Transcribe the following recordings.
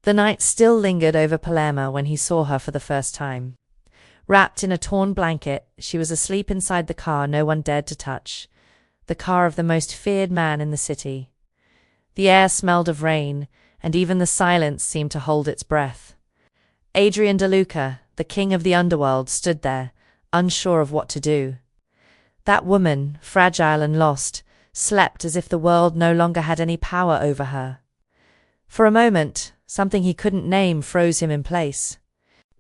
The night still lingered over Palermo when he saw her for the first time. Wrapped in a torn blanket, she was asleep inside the car no one dared to touch, the car of the most feared man in the city. The air smelled of rain, and even the silence seemed to hold its breath. Adrian De Luca, the king of the underworld, stood there, unsure of what to do. That woman, fragile and lost, slept as if the world no longer had any power over her. For a moment, something he couldn't name froze him in place.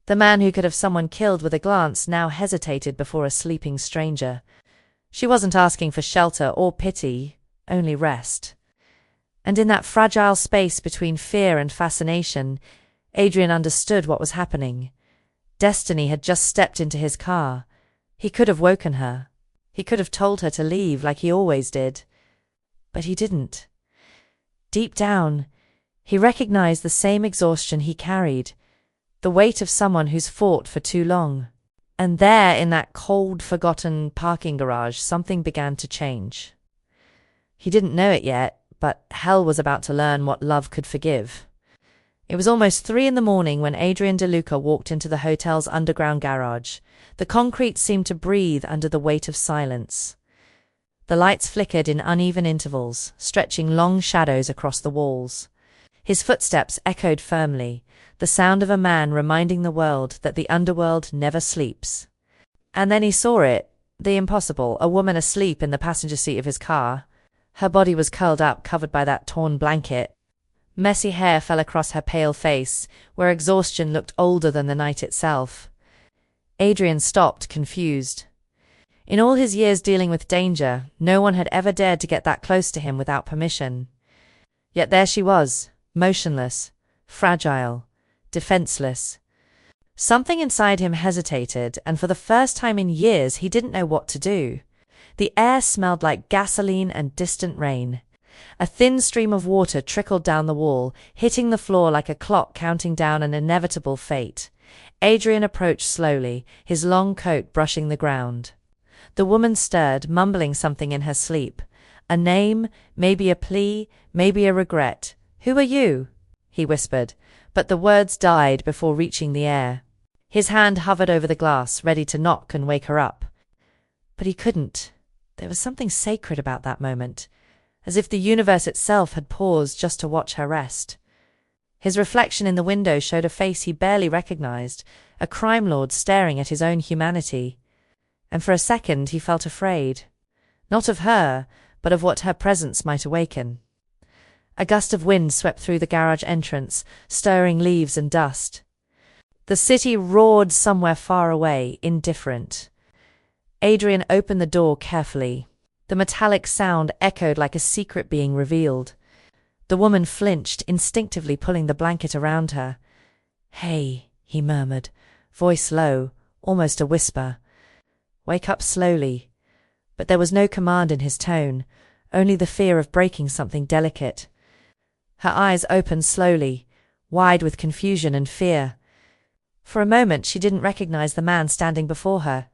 The man who could have someone killed with a glance now hesitated before a sleeping stranger. She wasn't asking for shelter or pity, only rest. And in that fragile space between fear and fascination, Adrian understood what was happening. Destiny had just stepped into his car. He could have woken her. He could have told her to leave like he always did. But he didn't. Deep down, he recognized the same exhaustion he carried, the weight of someone who's fought for too long. And there, in that cold, forgotten parking garage, something began to change. He didn't know it yet, but hell was about to learn what love could forgive. It was almost 3 a.m. when Adrian De Luca walked into the hotel's underground garage. The concrete seemed to breathe under the weight of silence. The lights flickered in uneven intervals, stretching long shadows across the walls. His footsteps echoed firmly, the sound of a man reminding the world that the underworld never sleeps. And then he saw it, the impossible, a woman asleep in the passenger seat of his car. Her body was curled up, covered by that torn blanket. Messy hair fell across her pale face, where exhaustion looked older than the night itself. Adrian stopped, confused. In all his years dealing with danger, no one had ever dared to get that close to him without permission. Yet there she was, motionless, fragile, defenseless. Something inside him hesitated, and for the first time in years he didn't know what to do. The air smelled like gasoline and distant rain. A thin stream of water trickled down the wall, hitting the floor like a clock counting down an inevitable fate. Adrian approached slowly, his long coat brushing the ground. The woman stirred, mumbling something in her sleep. A name, maybe a plea, maybe a regret. "Who are you?" he whispered, but the words died before reaching the air. His hand hovered over the glass, ready to knock and wake her up. But he couldn't. There was something sacred about that moment, as if the universe itself had paused just to watch her rest. His reflection in the window showed a face he barely recognized, a crime lord staring at his own humanity. And for a second he felt afraid. Not of her, but of what her presence might awaken. A gust of wind swept through the garage entrance, stirring leaves and dust. The city roared somewhere far away, indifferent. Adrian opened the door carefully. The metallic sound echoed like a secret being revealed. The woman flinched, instinctively pulling the blanket around her. "Hey," he murmured, voice low, almost a whisper. "Wake up slowly." But there was no command in his tone, only the fear of breaking something delicate. Her eyes opened slowly, wide with confusion and fear. For a moment she didn't recognize the man standing before her.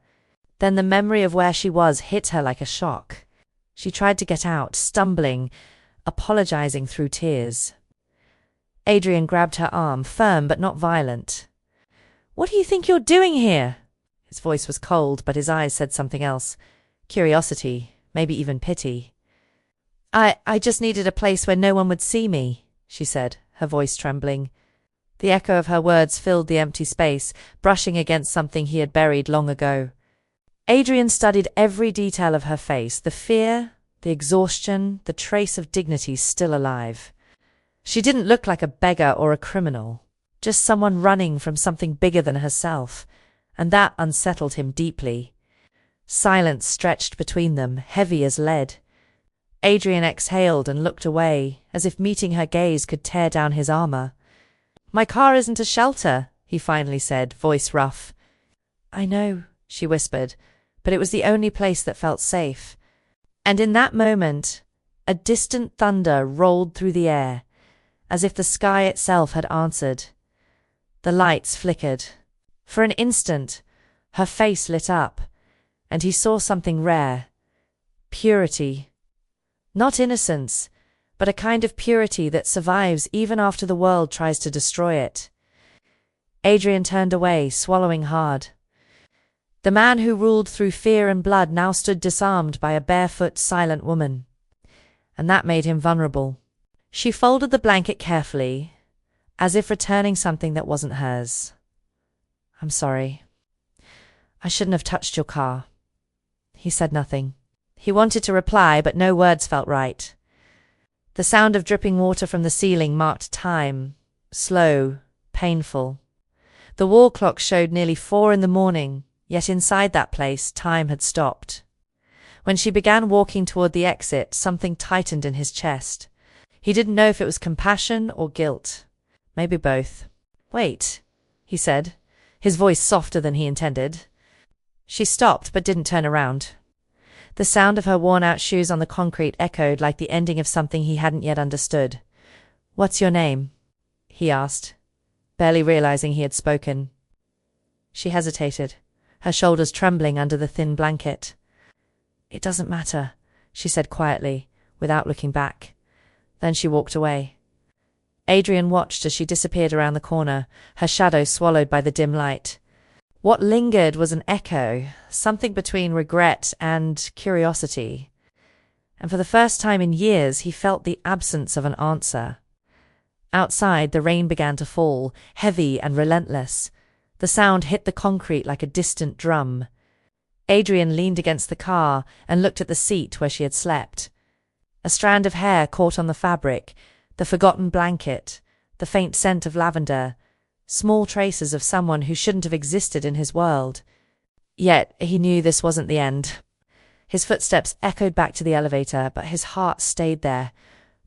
Then the memory of where she was hit her like a shock. She tried to get out, stumbling, apologizing through tears. Adrian grabbed her arm, firm but not violent. "What do you think you're doing here?" His voice was cold, but his eyes said something else. Curiosity, maybe even pity. I just needed a place where no one would see me," she said, her voice trembling. The echo of her words filled the empty space, brushing against something he had buried long ago. Adrian studied every detail of her face, the fear, the exhaustion, the trace of dignity still alive. She didn't look like a beggar or a criminal, just someone running from something bigger than herself, and that unsettled him deeply. Silence stretched between them, heavy as lead. Adrian exhaled and looked away, as if meeting her gaze could tear down his armor. "My car isn't a shelter," he finally said, voice rough. "I know," she whispered, but it was the only place that felt safe. And in that moment, a distant thunder rolled through the air, as if the sky itself had answered. The lights flickered. For an instant, her face lit up, and he saw something rare. Purity. Not innocence, but a kind of purity that survives even after the world tries to destroy it. Adrian turned away, swallowing hard. The man who ruled through fear and blood now stood disarmed by a barefoot, silent woman. And that made him vulnerable. She folded the blanket carefully, as if returning something that wasn't hers. "I'm sorry. I shouldn't have touched your car." He said nothing. He wanted to reply, but no words felt right. The sound of dripping water from the ceiling marked time, slow, painful. The wall clock showed nearly 4 a.m, yet inside that place, time had stopped. When she began walking toward the exit, something tightened in his chest. He didn't know if it was compassion or guilt. Maybe both. "Wait," he said, his voice softer than he intended. She stopped but didn't turn around. The sound of her worn-out shoes on the concrete echoed like the ending of something he hadn't yet understood. "What's your name?" he asked, barely realizing he had spoken. She hesitated, her shoulders trembling under the thin blanket. "It doesn't matter," she said quietly, without looking back. Then she walked away. Adrian watched as she disappeared around the corner, her shadow swallowed by the dim light. What lingered was an echo, something between regret and curiosity. And for the first time in years, he felt the absence of an answer. Outside, the rain began to fall, heavy and relentless. The sound hit the concrete like a distant drum. Adrian leaned against the car and looked at the seat where she had slept. A strand of hair caught on the fabric, the forgotten blanket, the faint scent of lavender, small traces of someone who shouldn't have existed in his world. Yet he knew this wasn't the end. His footsteps echoed back to the elevator, but his heart stayed there,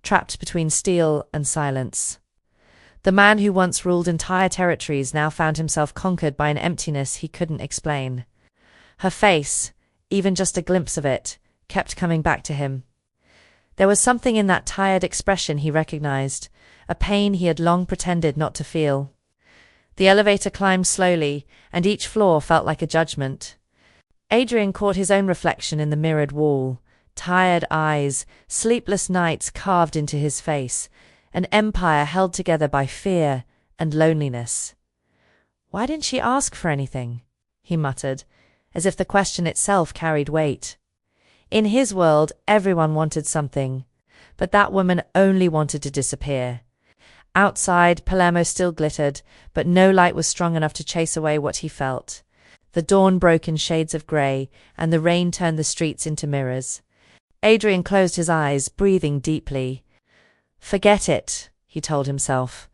trapped between steel and silence. The man who once ruled entire territories now found himself conquered by an emptiness he couldn't explain. Her face, even just a glimpse of it, kept coming back to him. There was something in that tired expression he recognized, a pain he had long pretended not to feel. The elevator climbed slowly, and each floor felt like a judgment. Adrian caught his own reflection in the mirrored wall, tired eyes, sleepless nights carved into his face, an empire held together by fear and loneliness. "Why didn't she ask for anything?" he muttered, as if the question itself carried weight. In his world, everyone wanted something, but that woman only wanted to disappear. Outside, Palermo still glittered, but no light was strong enough to chase away what he felt. The dawn broke in shades of grey, and the rain turned the streets into mirrors. Adrian closed his eyes, breathing deeply. "Forget it," he told himself.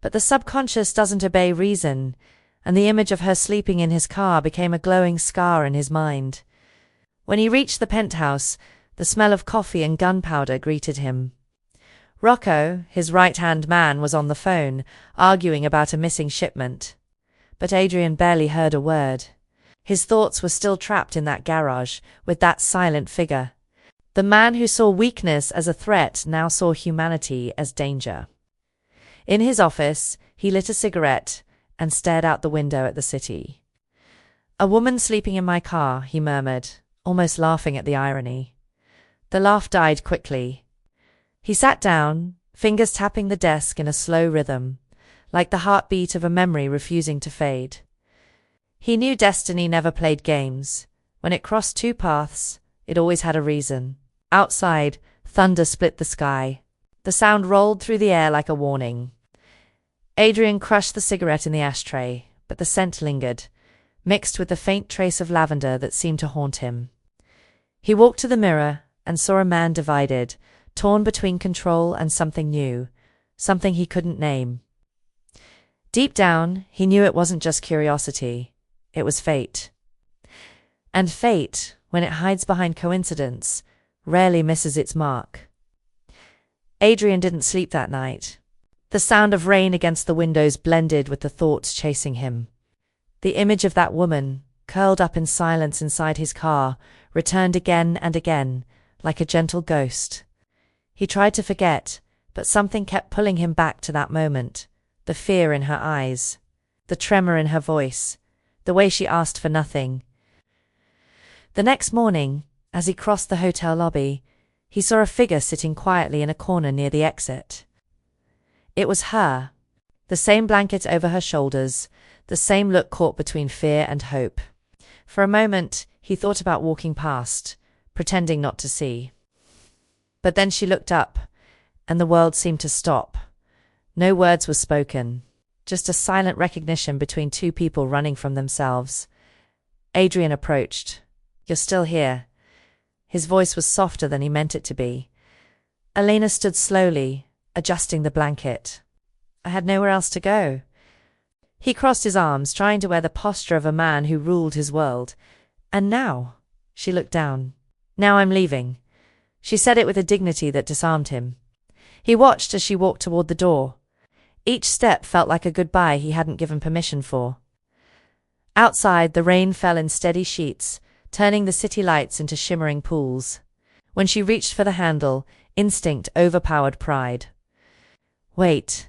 But the subconscious doesn't obey reason, and the image of her sleeping in his car became a glowing scar in his mind. When he reached the penthouse, the smell of coffee and gunpowder greeted him. Rocco, his right-hand man, was on the phone, arguing about a missing shipment. But Adrian barely heard a word. His thoughts were still trapped in that garage, with that silent figure. The man who saw weakness as a threat now saw humanity as danger. In his office, he lit a cigarette and stared out the window at the city. "A woman sleeping in my car," he murmured, almost laughing at the irony. The laugh died quickly. He sat down, fingers tapping the desk in a slow rhythm, like the heartbeat of a memory refusing to fade. He knew destiny never played games. When it crossed two paths, it always had a reason. Outside, thunder split the sky. The sound rolled through the air like a warning. Adrian crushed the cigarette in the ashtray, but the scent lingered, mixed with the faint trace of lavender that seemed to haunt him. He walked to the mirror and saw a man divided, torn between control and something new, something he couldn't name. Deep down, he knew it wasn't just curiosity, it was fate. And fate, when it hides behind coincidence, rarely misses its mark. Adrian didn't sleep that night. The sound of rain against the windows blended with the thoughts chasing him. The image of that woman, curled up in silence inside his car, returned again and again, like a gentle ghost. He tried to forget, but something kept pulling him back to that moment. The fear in her eyes, the tremor in her voice, the way she asked for nothing. The next morning, as he crossed the hotel lobby, He saw a figure sitting quietly in a corner near the exit. It was her. The same blanket over her shoulders, the same look caught between fear and hope. For a moment, he thought about walking past, pretending not to see. But then she looked up, and the world seemed to stop. No words were spoken, just a silent recognition between two people running from themselves. Adrian approached. "You're still here." His voice was softer than he meant it to be. Elena stood slowly, adjusting the blanket. "I had nowhere else to go." He crossed his arms, trying to wear the posture of a man who ruled his world. "And now?" She looked down. "Now I'm leaving." She said it with a dignity that disarmed him. He watched as she walked toward the door. Each step felt like a goodbye he hadn't given permission for. Outside, the rain fell in steady sheets, turning the city lights into shimmering pools. When she reached for the handle, instinct overpowered pride. "Wait."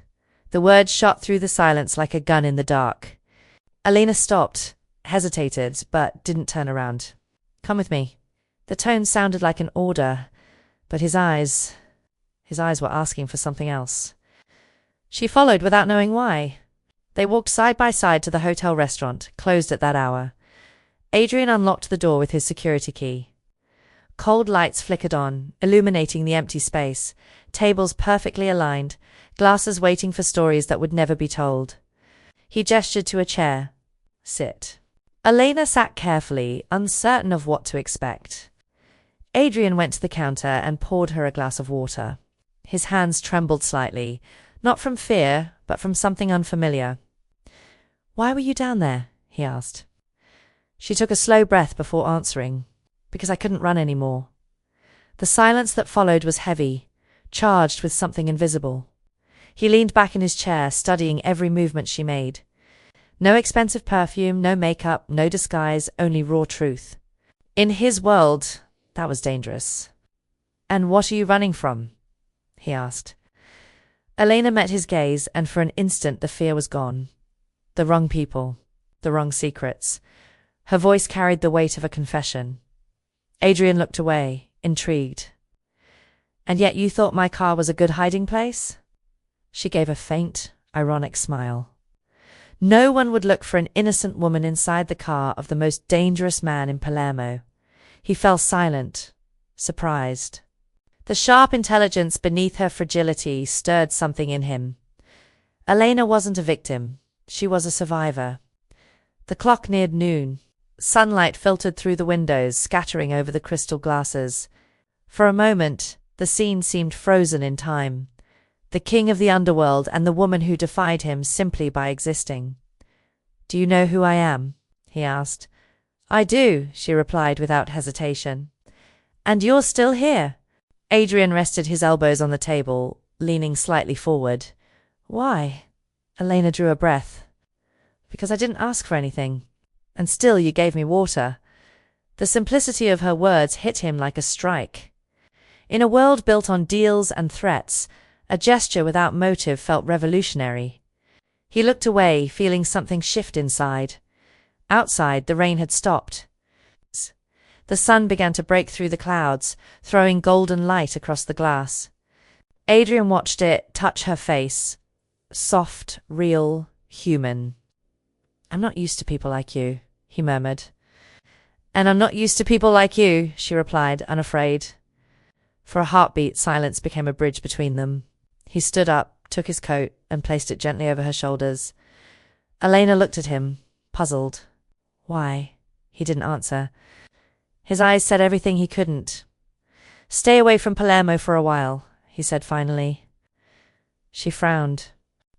The words shot through the silence like a gun in the dark. Elena stopped, hesitated, but didn't turn around. "Come with me." The tone sounded like an order, but his eyes were asking for something else. She followed without knowing why. They walked side by side to the hotel restaurant, closed at that hour. Adrian unlocked the door with his security key. Cold lights flickered on, illuminating the empty space, tables perfectly aligned, glasses waiting for stories that would never be told. He gestured to a chair. "Sit." Elena sat carefully, uncertain of what to expect. Adrian went to the counter and poured her a glass of water. His hands trembled slightly, not from fear, but from something unfamiliar. "Why were you down there?" he asked. She took a slow breath before answering. "Because I couldn't run anymore." The silence that followed was heavy, charged with something invisible. He leaned back in his chair, studying every movement she made. No expensive perfume, no makeup, no disguise, only raw truth. In his world, that was dangerous. "And what are you running from?" he asked. Elena met his gaze, and for an instant the fear was gone. The wrong people, the wrong secrets. Her voice carried the weight of a confession. Adrian looked away, intrigued. "And yet you thought my car was a good hiding place?" She gave a faint, ironic smile. No one would look for an innocent woman inside the car of the most dangerous man in Palermo. He fell silent, surprised. The sharp intelligence beneath her fragility stirred something in him. Elena wasn't a victim. She was a survivor. The clock neared noon. Sunlight filtered through the windows, scattering over the crystal glasses. For a moment, the scene seemed frozen in time. The king of the underworld and the woman who defied him simply by existing. "Do you know who I am?" he asked. "I do," she replied without hesitation. "And you're still here." Adrian rested his elbows on the table, leaning slightly forward. "Why?" Elena drew a breath. "Because I didn't ask for anything. And still you gave me water." The simplicity of her words hit him like a strike. In a world built on deals and threats, a gesture without motive felt revolutionary. He looked away, feeling something shift inside. Outside, the rain had stopped. The sun began to break through the clouds, throwing golden light across the glass. Adrian watched it touch her face. Soft, real, human. "I'm not used to people like you," he murmured. "And I'm not used to people like you," she replied, unafraid. For a heartbeat, silence became a bridge between them. He stood up, took his coat, and placed it gently over her shoulders. Elena looked at him, puzzled. "Why?" He didn't answer. His eyes said everything he couldn't. "Stay away from Palermo for a while," he said finally. She frowned.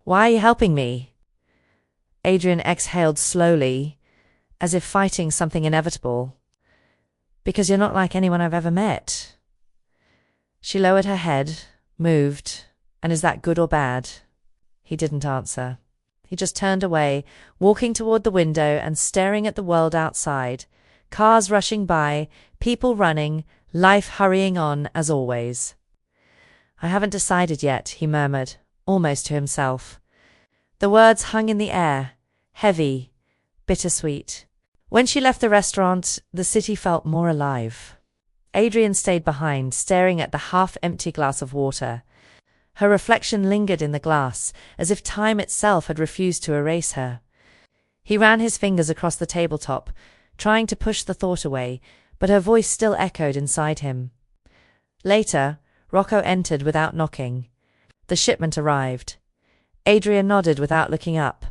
"Why are you helping me?" Adrian exhaled slowly, as if fighting something inevitable. "Because you're not like anyone I've ever met." She lowered her head, moved. "And is that good or bad?" He didn't answer. He just turned away, walking toward the window and staring at the world outside. Cars rushing by, people running, life hurrying on as always. "I haven't decided yet," he murmured, almost to himself. The words hung in the air, heavy, bittersweet. When she left the restaurant, the city felt more alive. Adrian stayed behind, staring at the half-empty glass of water. Her reflection lingered in the glass, as if time itself had refused to erase her. He ran his fingers across the tabletop, trying to push the thought away, but her voice still echoed inside him. Later, Rocco entered without knocking. The shipment arrived. Adrian nodded without looking up.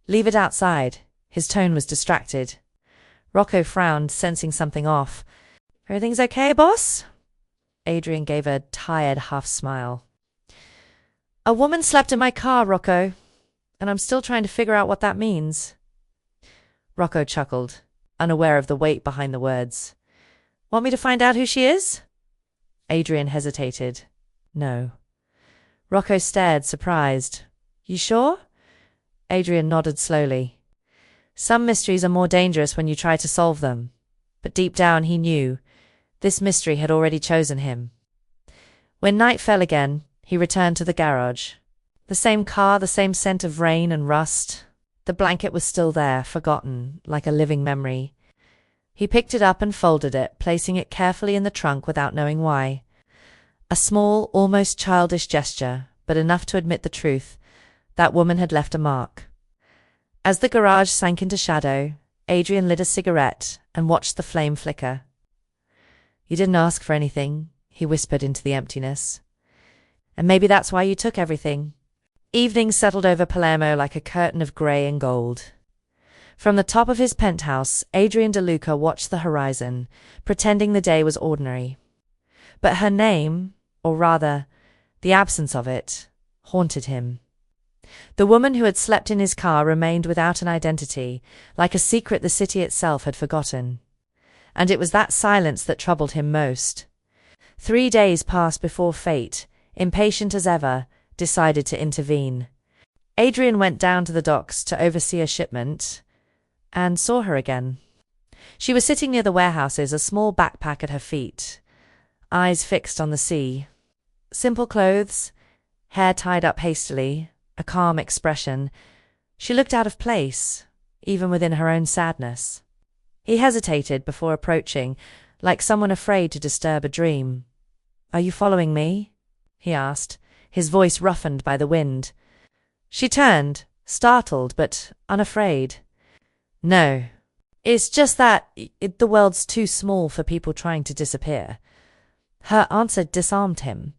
"Leave it outside." His tone was distracted. Rocco frowned, sensing something off. "Everything's okay, boss?" Adrian gave a tired half-smile. "A woman slept in my car, Rocco, and I'm still trying to figure out what that means." Rocco chuckled, unaware of the weight behind the words. "Want me to find out who she is?" Adrian hesitated. "No." Rocco stared, surprised. "You sure?" Adrian nodded slowly. Some mysteries are more dangerous when you try to solve them. But deep down he knew. This mystery had already chosen him. When night fell again, he returned to the garage. The same car, the same scent of rain and rust. The blanket was still there, forgotten, like a living memory. He picked it up and folded it, placing it carefully in the trunk without knowing why. A small, almost childish gesture, but enough to admit the truth. That woman had left a mark. As the garage sank into shadow, Adrian lit a cigarette and watched the flame flicker. "You didn't ask for anything," he whispered into the emptiness. "And maybe that's why you took everything." Evening settled over Palermo like a curtain of grey and gold. From the top of his penthouse, Adrian De Luca watched the horizon, pretending the day was ordinary. But her name, or rather, the absence of it, haunted him. The woman who had slept in his car remained without an identity, like a secret the city itself had forgotten. And it was that silence that troubled him most. 3 days passed before fate, impatient as ever, decided to intervene. Adrian went down to the docks to oversee a shipment, and saw her again. She was sitting near the warehouses, a small backpack at her feet, eyes fixed on the sea. Simple clothes, hair tied up hastily, a calm expression. She looked out of place, even within her own sadness. He hesitated before approaching, like someone afraid to disturb a dream. "Are you following me?" he asked, his voice roughened by the wind. She turned, startled but unafraid. "No. It's just that the world's too small for people trying to disappear." Her answer disarmed him.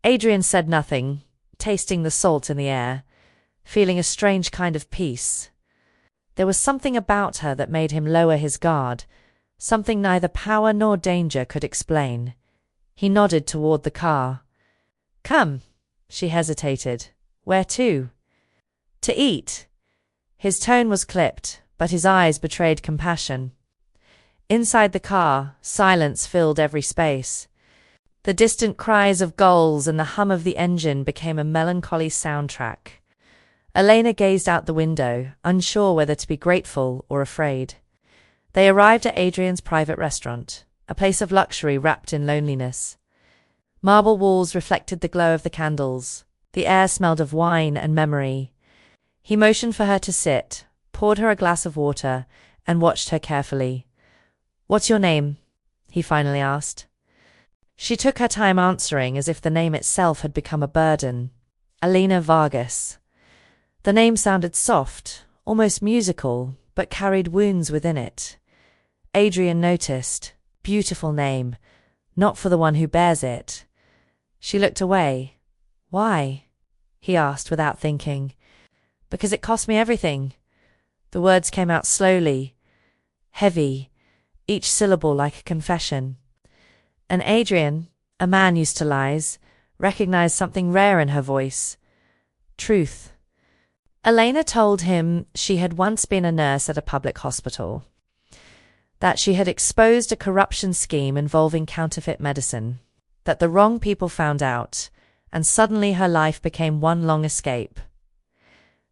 Adrian said nothing, tasting the salt in the air, feeling a strange kind of peace. There was something about her that made him lower his guard, something neither power nor danger could explain. He nodded toward the car. "Come." She hesitated. "Where to?" "To eat." His tone was clipped, but his eyes betrayed compassion. Inside the car, silence filled every space. The distant cries of gulls and the hum of the engine became a melancholy soundtrack. Elena gazed out the window, unsure whether to be grateful or afraid. They arrived at Adrian's private restaurant, a place of luxury wrapped in loneliness. Marble walls reflected the glow of the candles. The air smelled of wine and memory. He motioned for her to sit, poured her a glass of water, and watched her carefully. "What's your name?" he finally asked. She took her time answering, as if the name itself had become a burden. Elena Vargas. The name sounded soft, almost musical, but carried wounds within it. Adrian noticed. Beautiful name, not for the one who bears it. She looked away. "Why?" he asked without thinking. "Because it cost me everything." The words came out slowly, heavy, each syllable like a confession. And Adrian, a man used to lies, recognized something rare in her voice. Truth. Elena told him she had once been a nurse at a public hospital, that she had exposed a corruption scheme involving counterfeit medicine, that the wrong people found out, and suddenly her life became one long escape.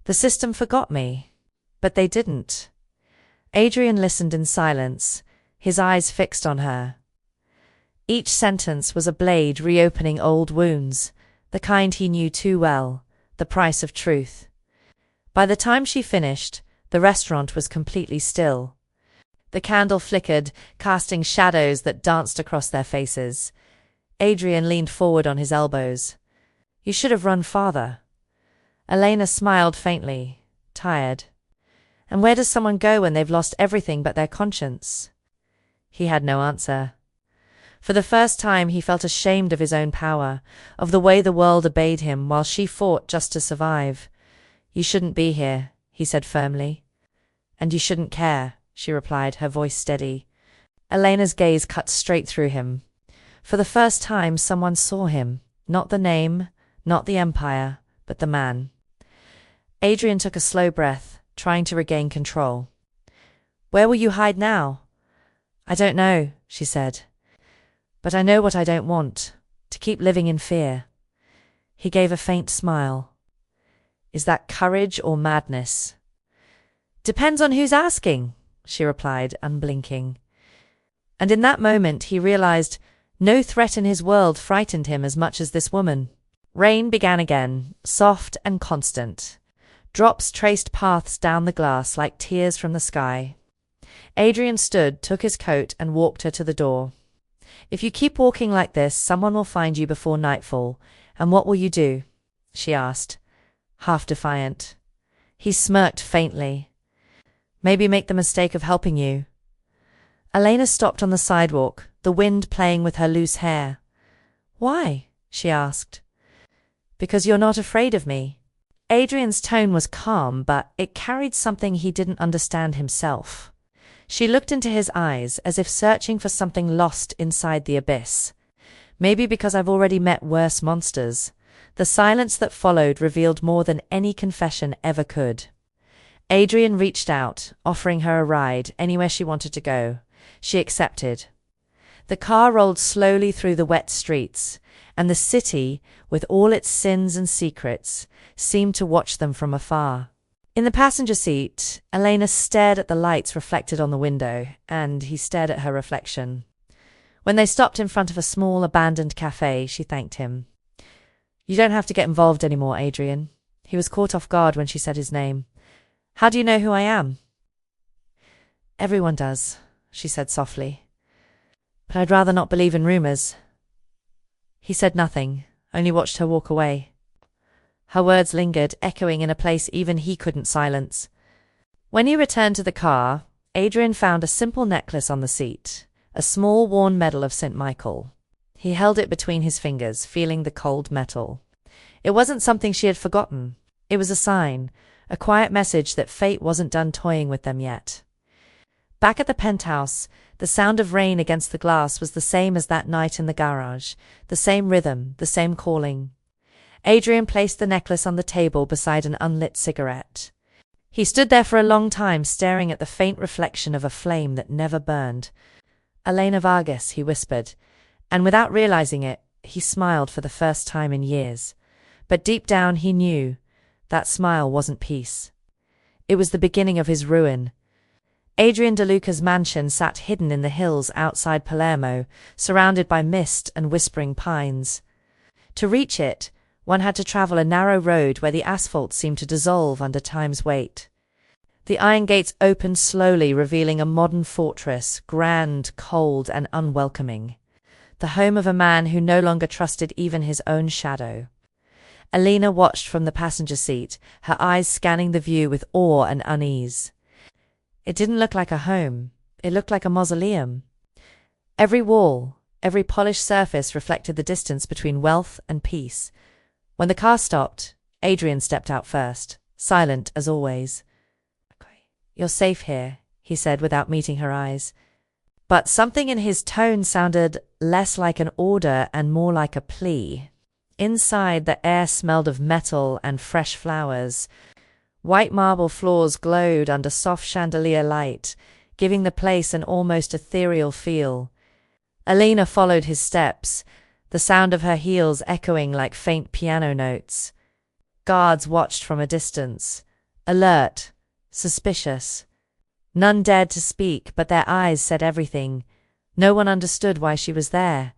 "The system forgot me, but they didn't." Adrian listened in silence, his eyes fixed on her. Each sentence was a blade reopening old wounds, the kind he knew too well, the price of truth. By the time she finished, the restaurant was completely still. The candle flickered, casting shadows that danced across their faces. Adrian leaned forward on his elbows. You should have run farther. Elena smiled faintly, tired. And where does someone go when they've lost everything but their conscience? He had no answer. For the first time he felt ashamed of his own power, of the way the world obeyed him while she fought just to survive. You shouldn't be here, he said firmly. And you shouldn't care, she replied, her voice steady. Elena's gaze cut straight through him. For the first time someone saw him, not the name, not the empire, but the man. Adrian took a slow breath, trying to regain control. Where will you hide now? I don't know, she said. But I know what I don't want, to keep living in fear. He gave a faint smile. Is that courage or madness? Depends on who's asking, she replied, unblinking. And in that moment he realized no threat in his world frightened him as much as this woman. Rain began again, soft and constant. Drops traced paths down the glass like tears from the sky. Adrian stood, took his coat, and walked her to the door. If you keep walking like this, someone will find you before nightfall. And what will you do? She asked, half defiant. He smirked faintly. Maybe make the mistake of helping you. Elena stopped on the sidewalk, the wind playing with her loose hair. Why? She asked. Because you're not afraid of me. Adrian's tone was calm, but it carried something he didn't understand himself. She looked into his eyes as if searching for something lost inside the abyss. Maybe because I've already met worse monsters. The silence that followed revealed more than any confession ever could. Adrian reached out, offering her a ride anywhere she wanted to go. She accepted. The car rolled slowly through the wet streets, and the city, with all its sins and secrets, seemed to watch them from afar. In the passenger seat, Elena stared at the lights reflected on the window, and he stared at her reflection. When they stopped in front of a small, abandoned cafe, she thanked him. You don't have to get involved anymore, Adrian. He was caught off guard when she said his name. How do you know who I am? Everyone does, she said softly. But I'd rather not believe in rumors. He said nothing, only watched her walk away. Her words lingered, echoing in a place even he couldn't silence. When he returned to the car, Adrian found a simple necklace on the seat, a small worn medal of St. Michael. He held it between his fingers, feeling the cold metal. It wasn't something she had forgotten. It was a sign, a quiet message that fate wasn't done toying with them yet. Back at the penthouse, the sound of rain against the glass was the same as that night in the garage, the same rhythm, the same calling. Adrian placed the necklace on the table beside an unlit cigarette. He stood there for a long time, staring at the faint reflection of a flame that never burned. Elena Vargas, he whispered, and without realizing it, he smiled for the first time in years. But deep down he knew that smile wasn't peace. It was the beginning of his ruin. Adrian De Luca's mansion sat hidden in the hills outside Palermo, surrounded by mist and whispering pines. To reach it, one had to travel a narrow road where the asphalt seemed to dissolve under time's weight. The iron gates opened slowly, revealing a modern fortress, grand, cold, and unwelcoming. The home of a man who no longer trusted even his own shadow. Elena watched from the passenger seat, her eyes scanning the view with awe and unease. It didn't look like a home. It looked like a mausoleum. Every wall, every polished surface reflected the distance between wealth and peace. When the car stopped, Adrian stepped out first, silent as always. You're safe here, he said without meeting her eyes. But something in his tone sounded less like an order and more like a plea. Inside, the air smelled of metal and fresh flowers. White marble floors glowed under soft chandelier light, giving the place an almost ethereal feel. Elena followed his steps, the sound of her heels echoing like faint piano notes. Guards watched from a distance, alert, suspicious. None dared to speak, but their eyes said everything. No one understood why she was there.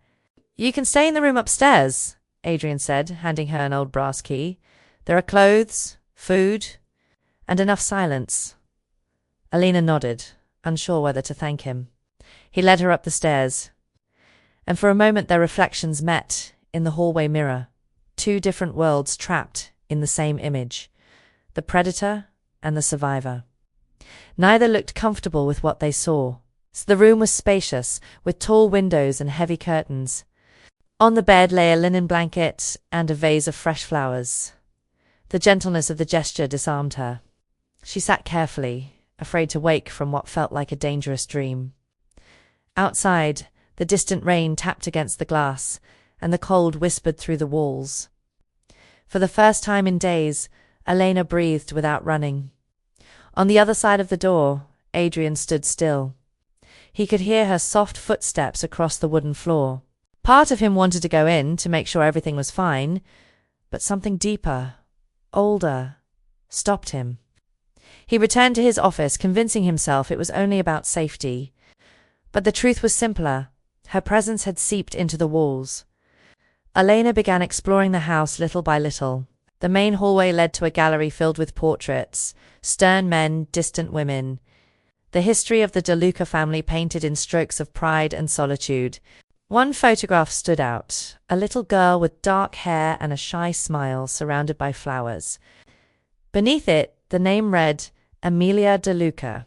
You can stay in the room upstairs, Adrian said, handing her an old brass key. There are clothes, food, and enough silence. Elena nodded, unsure whether to thank him. He led her up the stairs, and for a moment their reflections met in the hallway mirror, two different worlds trapped in the same image, the predator and the survivor. Neither looked comfortable with what they saw. The room was spacious, with tall windows and heavy curtains. On the bed lay a linen blanket and a vase of fresh flowers. The gentleness of the gesture disarmed her. She sat carefully, afraid to wake from what felt like a dangerous dream. Outside, the distant rain tapped against the glass, and the cold whispered through the walls. For the first time in days, Elena breathed without running. On the other side of the door, Adrian stood still. He could hear her soft footsteps across the wooden floor. Part of him wanted to go in to make sure everything was fine, but something deeper, older, stopped him. He returned to his office, convincing himself it was only about safety. But the truth was simpler. Her presence had seeped into the walls. Elena began exploring the house little by little. The main hallway led to a gallery filled with portraits, stern men, distant women. The history of the De Luca family painted in strokes of pride and solitude. One photograph stood out, a little girl with dark hair and a shy smile surrounded by flowers. Beneath it, the name read, Emilia De Luca.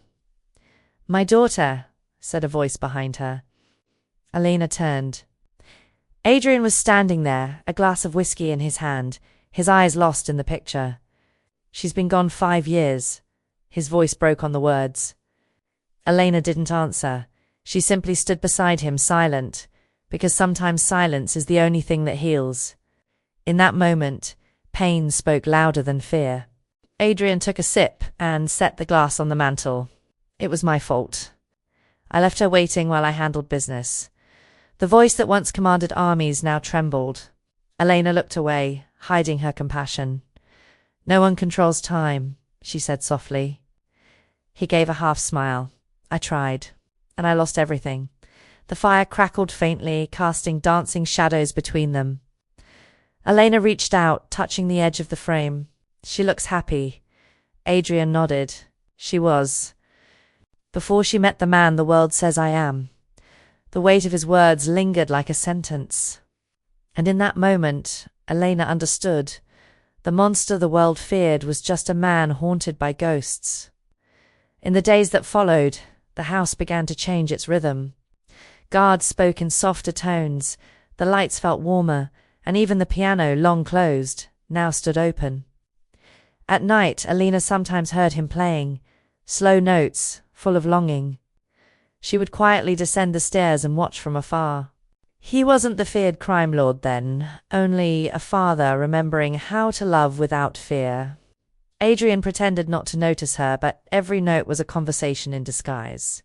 "My daughter," said a voice behind her. Elena turned. Adrian was standing there, a glass of whiskey in his hand, his eyes lost in the picture. "She's been gone 5 years." His voice broke on the words. Elena didn't answer. She simply stood beside him, silent, because sometimes silence is the only thing that heals. In that moment, pain spoke louder than fear. Adrian took a sip and set the glass on the mantel. "It was my fault. I left her waiting while I handled business." The voice that once commanded armies now trembled. Elena looked away, hiding her compassion. "No one controls time," she said softly. He gave a half smile. "I tried, and I lost everything." The fire crackled faintly, casting dancing shadows between them. Elena reached out, touching the edge of the frame. "She looks happy." Adrian nodded. She was. "Before she met the man the world says I am." The weight of his words lingered like a sentence. And in that moment, Elena understood. The monster the world feared was just a man haunted by ghosts. In the days that followed, the house began to change its rhythm. Guards spoke in softer tones, the lights felt warmer, and even the piano, long closed, now stood open. At night, Elena sometimes heard him playing, slow notes, full of longing. She would quietly descend the stairs and watch from afar. He wasn't the feared crime lord then, only a father remembering how to love without fear. Adrian pretended not to notice her, but every note was a conversation in disguise.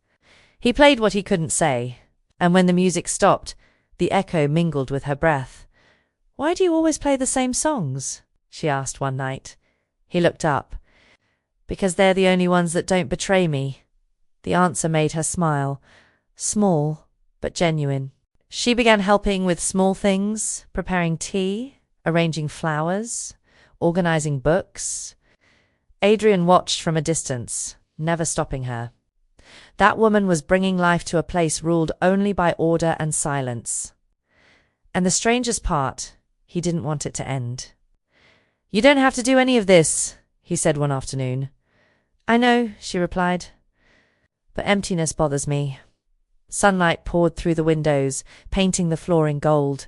He played what he couldn't say, and when the music stopped, the echo mingled with her breath. "Why do you always play the same songs?" she asked one night. He looked up. "Because they're the only ones that don't betray me." The answer made her smile, small but genuine. She began helping with small things, preparing tea, arranging flowers, organizing books. Adrian watched from a distance, never stopping her. That woman was bringing life to a place ruled only by order and silence. And the strangest part, he didn't want it to end. "You don't have to do any of this," he said one afternoon. "I know," she replied. "But emptiness bothers me." Sunlight poured through the windows, painting the floor in gold.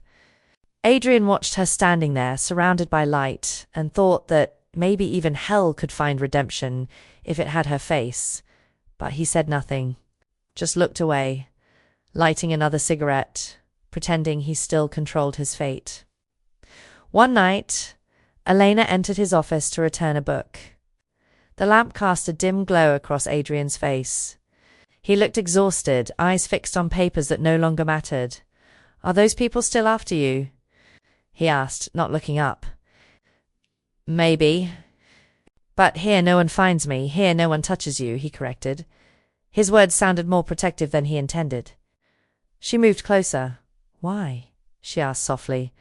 Adrian watched her standing there, surrounded by light, and thought that maybe even hell could find redemption if it had her face. But he said nothing, just looked away, lighting another cigarette, pretending he still controlled his fate. One night, Elena entered his office to return a book. The lamp cast a dim glow across Adrian's face. He looked exhausted, eyes fixed on papers that no longer mattered. "Are those people still after you?" he asked, not looking up. "Maybe. But here no one finds me, here no one touches you," he corrected. His words sounded more protective than he intended. She moved closer. "Why?" she asked softly.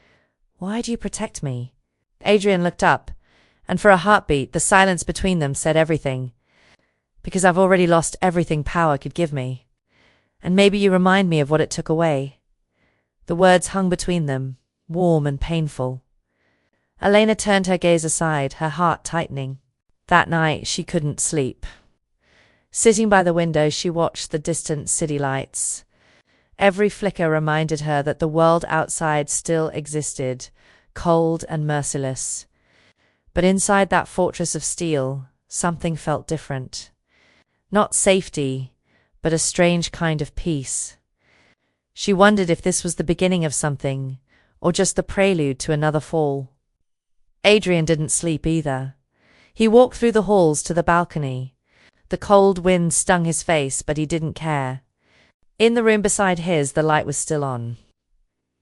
"Why do you protect me?" Adrian looked up, and for a heartbeat, the silence between them said everything. Because I've already lost everything power could give me. And maybe you remind me of what it took away. The words hung between them, warm and painful. Elena turned her gaze aside, her heart tightening. That night she couldn't sleep. Sitting by the window, she watched the distant city lights. Every flicker reminded her that the world outside still existed, cold and merciless. But inside that fortress of steel, something felt different. Not safety, but a strange kind of peace. She wondered if this was the beginning of something, or just the prelude to another fall. Adrian didn't sleep either. He walked through the halls to the balcony. The cold wind stung his face, but he didn't care. In the room beside his, the light was still on.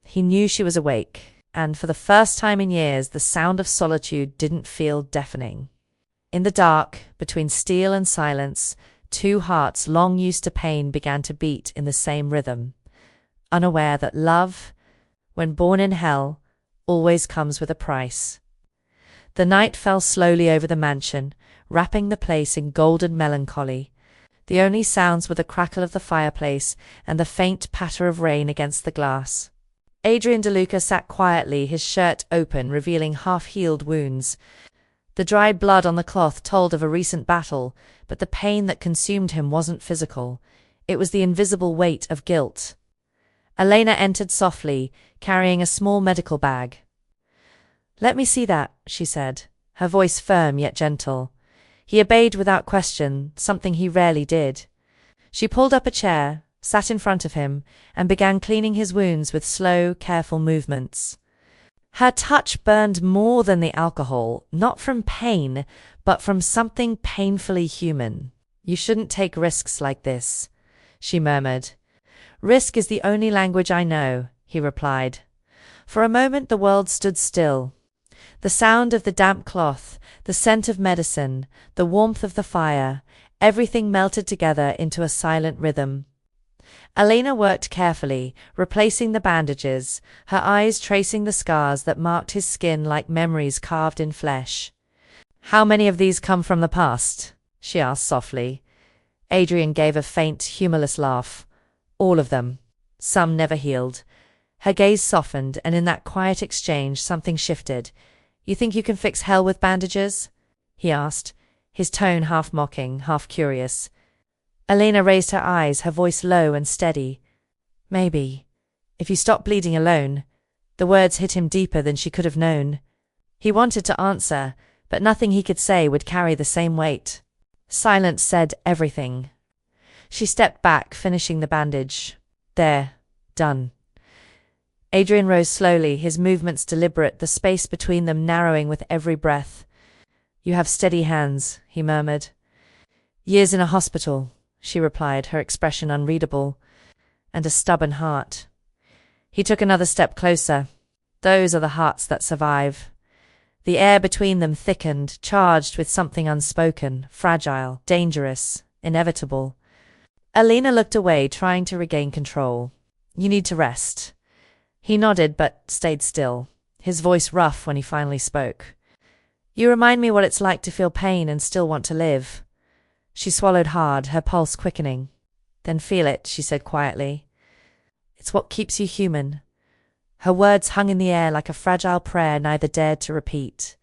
He knew she was awake, and for the first time in years, the sound of solitude didn't feel deafening. In the dark, between steel and silence, two hearts long used to pain began to beat in the same rhythm, unaware that love, when born in hell, always comes with a price. The night fell slowly over the mansion, wrapping the place in golden melancholy. The only sounds were the crackle of the fireplace and the faint patter of rain against the glass. Adrian DeLuca sat quietly, his shirt open, revealing half-healed wounds. The dried blood on the cloth told of a recent battle, but the pain that consumed him wasn't physical. It was the invisible weight of guilt. Elena entered softly, carrying a small medical bag. "Let me see that," she said, her voice firm yet gentle. He obeyed without question, something he rarely did. She pulled up a chair, sat in front of him, and began cleaning his wounds with slow, careful movements. Her touch burned more than the alcohol, not from pain, but from something painfully human. "You shouldn't take risks like this," she murmured. "Risk is the only language I know," he replied. For a moment the world stood still. The sound of the damp cloth, the scent of medicine, the warmth of the fire, everything melted together into a silent rhythm. Elena worked carefully, replacing the bandages, her eyes tracing the scars that marked his skin like memories carved in flesh. "How many of these come from the past?" she asked softly. Adrian gave a faint, humorless laugh. "All of them. Some never healed." Her gaze softened, and in that quiet exchange something shifted. "You think you can fix hell with bandages?" he asked, his tone half mocking, half curious. Elena raised her eyes, her voice low and steady. "Maybe. If you stop bleeding alone." The words hit him deeper than she could have known. He wanted to answer, but nothing he could say would carry the same weight. Silence said everything. She stepped back, finishing the bandage. "There. Done." Adrian rose slowly, his movements deliberate, the space between them narrowing with every breath. "You have steady hands," he murmured. "Years in a hospital," she replied, her expression unreadable. "And a stubborn heart." He took another step closer. "Those are the hearts that survive." The air between them thickened, charged with something unspoken, fragile, dangerous, inevitable. Elena looked away, trying to regain control. "You need to rest." He nodded but stayed still, his voice rough when he finally spoke. "You remind me what it's like to feel pain and still want to live." She swallowed hard, her pulse quickening. "Then feel it," she said quietly. "It's what keeps you human." Her words hung in the air like a fragile prayer neither dared to repeat.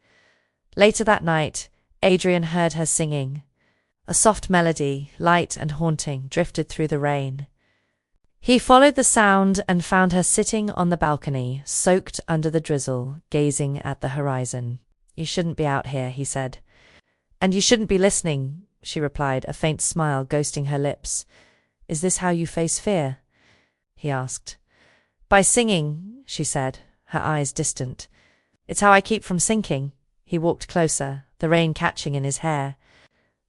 Later that night, Adrian heard her singing. A soft melody, light and haunting, drifted through the rain. He followed the sound and found her sitting on the balcony, soaked under the drizzle, gazing at the horizon. "You shouldn't be out here," he said. "And you shouldn't be listening," she replied, a faint smile ghosting her lips. "Is this how you face fear?" he asked. "By singing," she said, her eyes distant. "It's how I keep from sinking." He walked closer, the rain catching in his hair.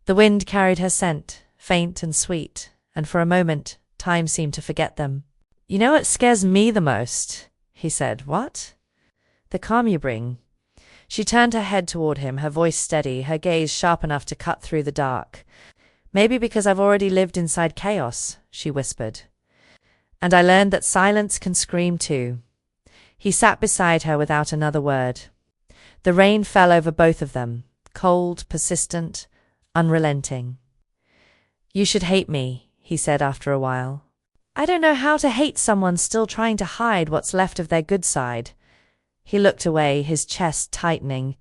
The wind carried her scent, faint and sweet, and for a moment time seemed to forget them. "You know what scares me the most?" he said. "What?" "The calm you bring." She turned her head toward him, her voice steady, her gaze sharp enough to cut through the dark. "Maybe because I've already lived inside chaos," she whispered. "And I learned that silence can scream too." He sat beside her without another word. The rain fell over both of them, cold, persistent, unrelenting. You should hate me, he said after a while. I don't know how to hate someone still trying to hide what's left of their good side. He looked away, his chest tightening.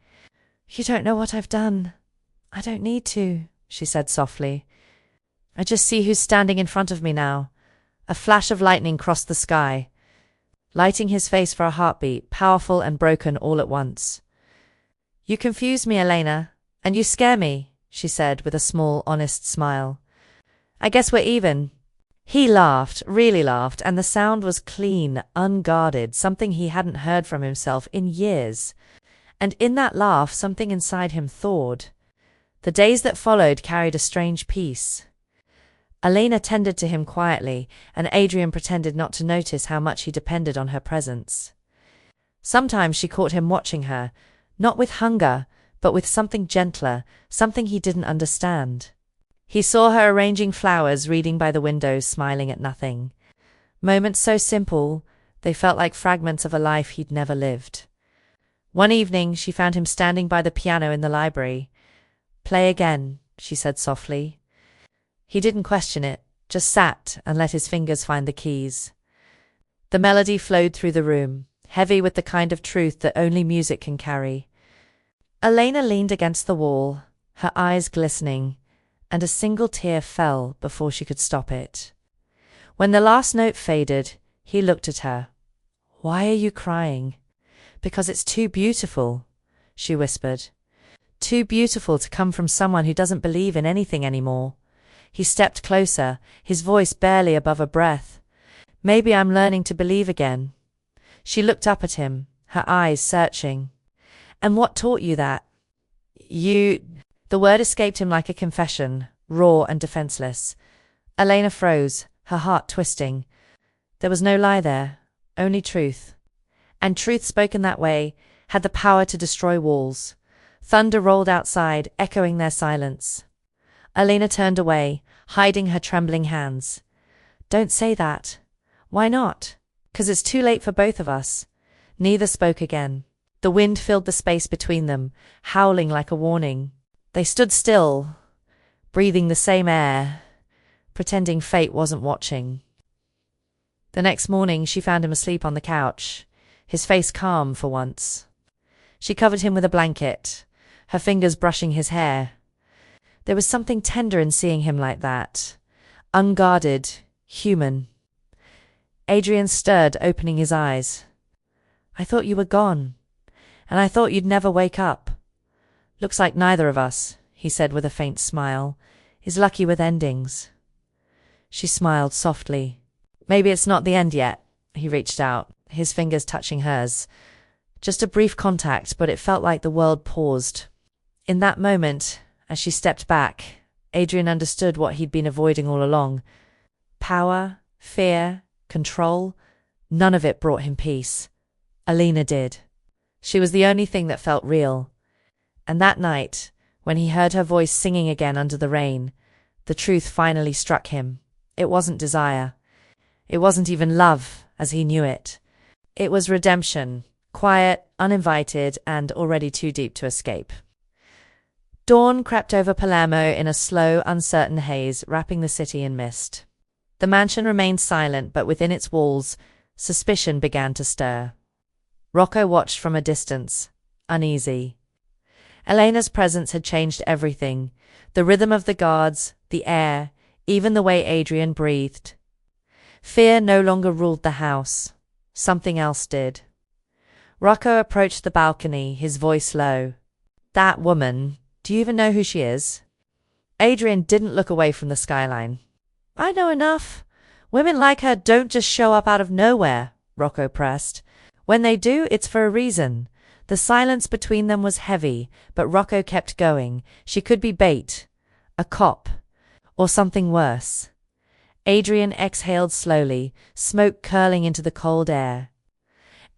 You don't know what I've done. I don't need to, she said softly. I just see who's standing in front of me now. A flash of lightning crossed the sky, lighting his face for a heartbeat, powerful and broken all at once. You confuse me, Elena, and you scare me, she said with a small, honest smile. I guess we're even. He laughed, really laughed, and the sound was clean, unguarded, something he hadn't heard from himself in years. And in that laugh, something inside him thawed. The days that followed carried a strange peace. Elena tended to him quietly, and Adrian pretended not to notice how much he depended on her presence. Sometimes she caught him watching her, not with hunger, but with something gentler, something he didn't understand. He saw her arranging flowers, reading by the window, smiling at nothing. Moments so simple, they felt like fragments of a life he'd never lived. One evening, she found him standing by the piano in the library. Play again, she said softly. He didn't question it, just sat and let his fingers find the keys. The melody flowed through the room, heavy with the kind of truth that only music can carry. Elena leaned against the wall, her eyes glistening, and a single tear fell before she could stop it. When the last note faded, he looked at her. Why are you crying? Because it's too beautiful, she whispered. Too beautiful to come from someone who doesn't believe in anything anymore. He stepped closer, his voice barely above a breath. Maybe I'm learning to believe again. She looked up at him, her eyes searching. And what taught you that? The word escaped him like a confession, raw and defenseless. Elena froze, her heart twisting. There was no lie there, only truth. And truth spoken that way had the power to destroy walls. Thunder rolled outside, echoing their silence. Elena turned away, hiding her trembling hands. Don't say that. Why not? 'Cause it's too late for both of us. Neither spoke again. The wind filled the space between them, howling like a warning. They stood still, breathing the same air, pretending fate wasn't watching. The next morning she found him asleep on the couch, his face calm for once. She covered him with a blanket, her fingers brushing his hair. There was something tender in seeing him like that, unguarded, human. Adrian stirred, opening his eyes. I thought you were gone, and I thought you'd never wake up. Looks like neither of us, he said with a faint smile, is lucky with endings. She smiled softly. Maybe it's not the end yet. He reached out, his fingers touching hers. Just a brief contact, but it felt like the world paused. In that moment, as she stepped back, Adrian understood what he'd been avoiding all along. Power, fear, control, none of it brought him peace. Elena did. She was the only thing that felt real. And that night, when he heard her voice singing again under the rain, the truth finally struck him. It wasn't desire. It wasn't even love, as he knew it. It was redemption, quiet, uninvited, and already too deep to escape. Dawn crept over Palermo in a slow, uncertain haze, wrapping the city in mist. The mansion remained silent, but within its walls, suspicion began to stir. Rocco watched from a distance, uneasy. Elena's presence had changed everything, the rhythm of the guards, the air, even the way Adrian breathed. Fear no longer ruled the house. Something else did. Rocco approached the balcony, his voice low. That woman, do you even know who she is? Adrian didn't look away from the skyline. I know enough. Women like her don't just show up out of nowhere, Rocco pressed. When they do, it's for a reason. The silence between them was heavy, but Rocco kept going. She could be bait, a cop, or something worse. Adrian exhaled slowly, smoke curling into the cold air.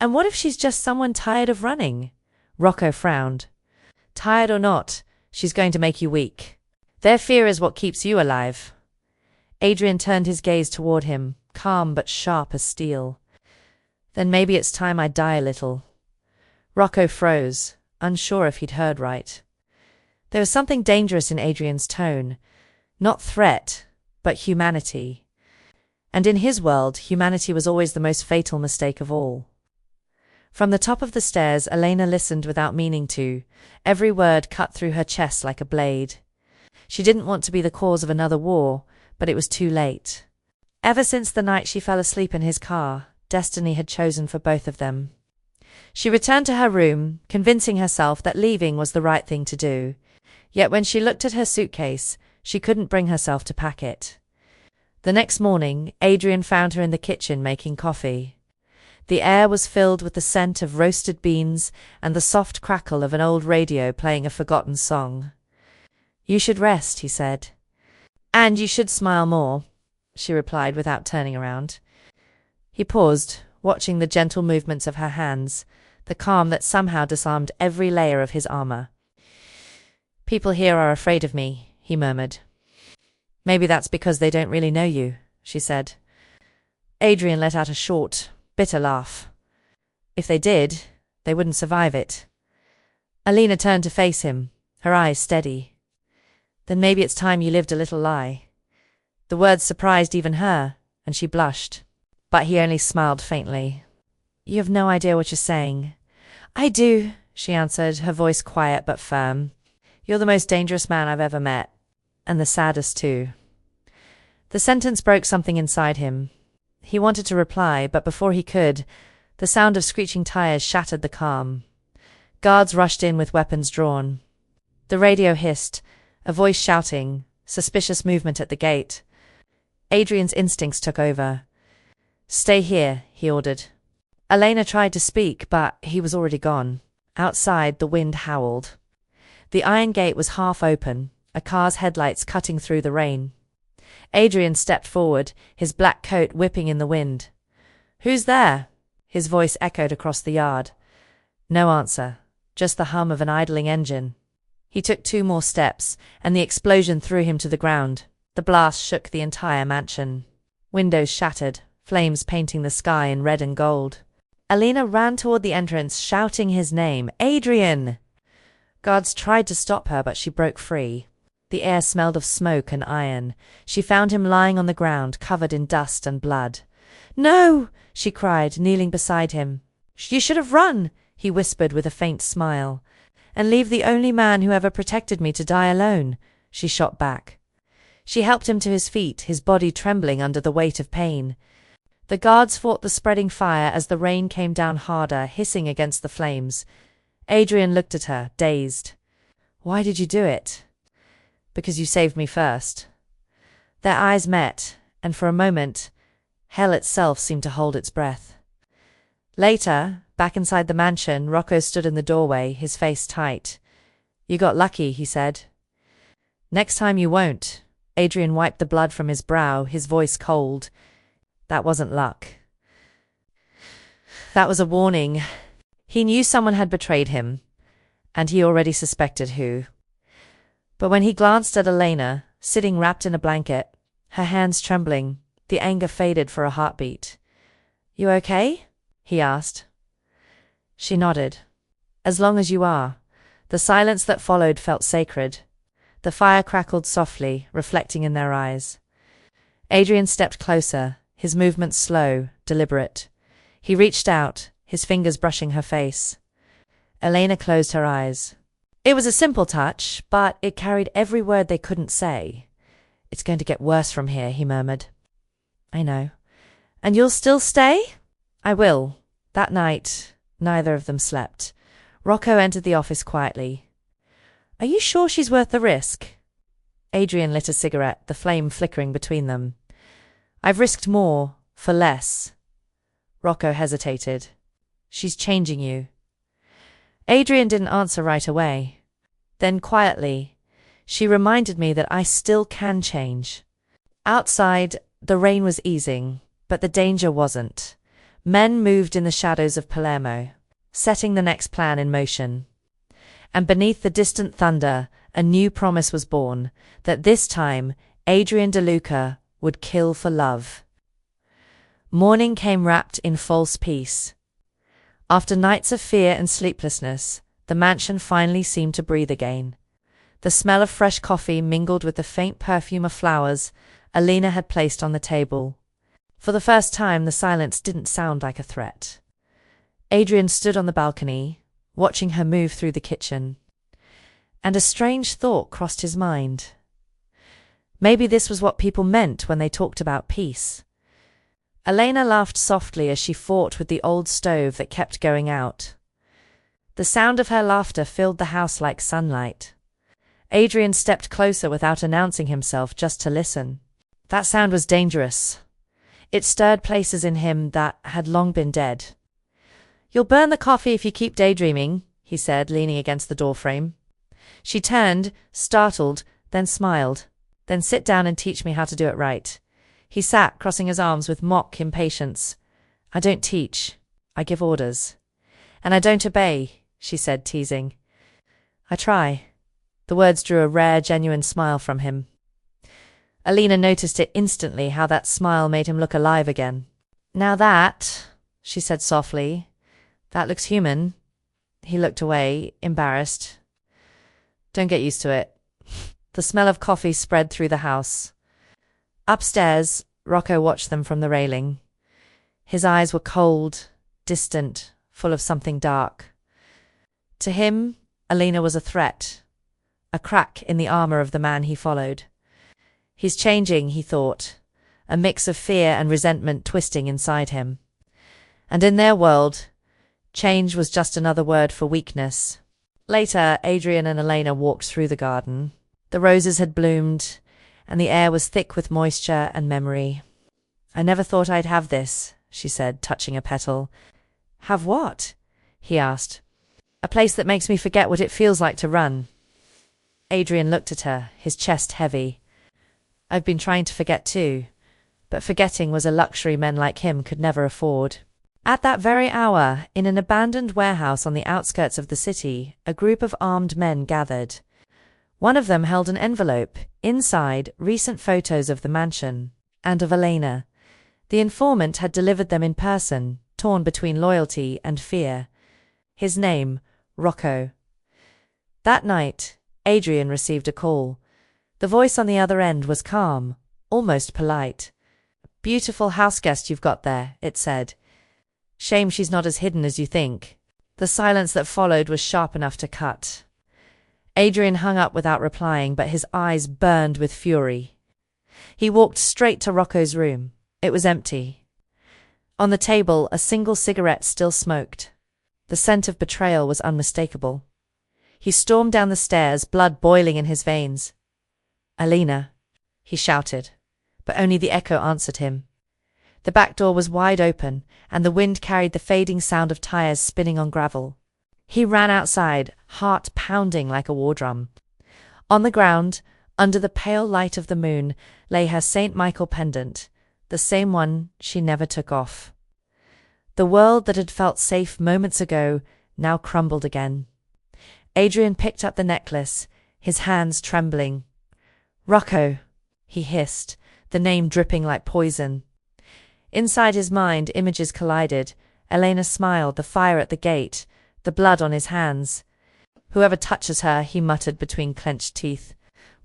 And what if she's just someone tired of running? Rocco frowned. Tired or not, she's going to make you weak. Their fear is what keeps you alive. Adrian turned his gaze toward him, calm but sharp as steel. Then maybe it's time I die a little. Rocco froze, unsure if he'd heard right. There was something dangerous in Adrian's tone. Not threat, but humanity. And in his world, humanity was always the most fatal mistake of all. From the top of the stairs, Elena listened without meaning to. Every word cut through her chest like a blade. She didn't want to be the cause of another war, but it was too late. Ever since the night she fell asleep in his car, destiny had chosen for both of them. She returned to her room, convincing herself that leaving was the right thing to do. Yet when she looked at her suitcase, she couldn't bring herself to pack it. The next morning, Adrian found her in the kitchen making coffee. The air was filled with the scent of roasted beans and the soft crackle of an old radio playing a forgotten song. "You should rest," he said. "And you should smile more," she replied without turning around. He paused, watching the gentle movements of her hands, the calm that somehow disarmed every layer of his armor. "People here are afraid of me," he murmured. "Maybe that's because they don't really know you," she said. Adrian let out a short, bitter laugh. "If they did, they wouldn't survive it." Alina turned to face him, her eyes steady. "Then maybe it's time you lived a little lie." The words surprised even her, and she blushed. But he only smiled faintly. "You have no idea what you're saying." "I do," she answered, her voice quiet but firm. "You're the most dangerous man I've ever met, and the saddest too." The sentence broke something inside him. He wanted to reply, but before he could, the sound of screeching tires shattered the calm. Guards rushed in with weapons drawn. The radio hissed, a voice shouting, suspicious movement at the gate. Adrian's instincts took over. "Stay here," he ordered. Elena tried to speak, but he was already gone. Outside, the wind howled. The iron gate was half open, a car's headlights cutting through the rain. Adrian stepped forward, his black coat whipping in the wind. "Who's there?" His voice echoed across the yard. No answer, just the hum of an idling engine. He took 2 more steps, and the explosion threw him to the ground. The blast shook the entire mansion. Windows shattered, flames painting the sky in red and gold. Alina ran toward the entrance, shouting his name, "Adrian!" Guards tried to stop her, but she broke free. The air smelled of smoke and iron. She found him lying on the ground, covered in dust and blood. "No!" she cried, kneeling beside him. "You should have run," he whispered with a faint smile. "And leave the only man who ever protected me to die alone," she shot back. She helped him to his feet, his body trembling under the weight of pain. The guards fought the spreading fire as the rain came down harder, hissing against the flames. Adrian looked at her, dazed. "Why did you do it?" "Because you saved me first." Their eyes met, and for a moment, hell itself seemed to hold its breath. Later, back inside the mansion, Rocco stood in the doorway, his face tight. "You got lucky," he said. "Next time you won't." Adrian wiped the blood from his brow, his voice cold. "That wasn't luck. That was a warning." He knew someone had betrayed him, and he already suspected who. But when he glanced at Elena, sitting wrapped in a blanket, her hands trembling, the anger faded for a heartbeat. "You okay?" he asked. She nodded. "As long as you are." The silence that followed felt sacred. The fire crackled softly, reflecting in their eyes. Adrian stepped closer, his movements slow, deliberate. He reached out, his fingers brushing her face. Elena closed her eyes. It was a simple touch, but it carried every word they couldn't say. "It's going to get worse from here," he murmured. "I know." "And you'll still stay?" "I will." That night, neither of them slept. Rocco entered the office quietly. "Are you sure she's worth the risk?" Adrian lit a cigarette, the flame flickering between them. "I've risked more, for less." Rocco hesitated. "She's changing you." Adrian didn't answer right away. Then quietly, "She reminded me that I still can change." Outside, the rain was easing, but the danger wasn't. Men moved in the shadows of Palermo, setting the next plan in motion. And beneath the distant thunder, a new promise was born, that this time, Adrian De Luca would kill for love. Morning came wrapped in false peace. After nights of fear and sleeplessness, the mansion finally seemed to breathe again. The smell of fresh coffee mingled with the faint perfume of flowers, Alina had placed on the table. For the first time, the silence didn't sound like a threat. Adrian stood on the balcony, watching her move through the kitchen. And a strange thought crossed his mind. Maybe this was what people meant when they talked about peace. Alina laughed softly as she fought with the old stove that kept going out. The sound of her laughter filled the house like sunlight. Adrian stepped closer without announcing himself, just to listen. That sound was dangerous. It stirred places in him that had long been dead. "You'll burn the coffee if you keep daydreaming," he said, leaning against the doorframe. She turned, startled, then smiled. "Then sit down and teach me how to do it right." He sat, crossing his arms with mock impatience. "I don't teach. I give orders." "And I don't obey," she said, teasing. "I try." The words drew a rare, genuine smile from him. Alina noticed it instantly, how that smile made him look alive again. "Now that," she said softly, "that looks human." He looked away, embarrassed. "Don't get used to it." The smell of coffee spread through the house. Upstairs, Rocco watched them from the railing. His eyes were cold, distant, full of something dark. To him, Alina was a threat, a crack in the armor of the man he followed. He's changing, he thought, a mix of fear and resentment twisting inside him. And in their world, change was just another word for weakness. Later, Adrian and Alina walked through the garden. The roses had bloomed, and the air was thick with moisture and memory. "I never thought I'd have this," she said, touching a petal. "Have what?" he asked. "A place that makes me forget what it feels like to run." Adrian looked at her, his chest heavy. "I've been trying to forget too, but forgetting was a luxury men like him could never afford." At that very hour, in an abandoned warehouse on the outskirts of the city, a group of armed men gathered. One of them held an envelope, inside recent photos of the mansion, and of Alina. The informant had delivered them in person, torn between loyalty and fear. His name, Rocco. That night, Adrian received a call. The voice on the other end was calm, almost polite. "Beautiful houseguest you've got there," it said. "Shame she's not as hidden as you think." The silence that followed was sharp enough to cut. Adrian hung up without replying, but his eyes burned with fury. He walked straight to Rocco's room. It was empty. On the table, a single cigarette still smoked. The scent of betrayal was unmistakable. He stormed down the stairs, blood boiling in his veins. "Alina," he shouted, but only the echo answered him. The back door was wide open, and the wind carried the fading sound of tires spinning on gravel. He ran outside, heart pounding like a war drum. On the ground, under the pale light of the moon, lay her St. Michael pendant, the same one she never took off. The world that had felt safe moments ago now crumbled again. Adrian picked up the necklace, his hands trembling. "Rocco," he hissed, the name dripping like poison. Inside his mind, images collided. Elena smiled, the fire at the gate, the blood on his hands. "Whoever touches her," he muttered between clenched teeth,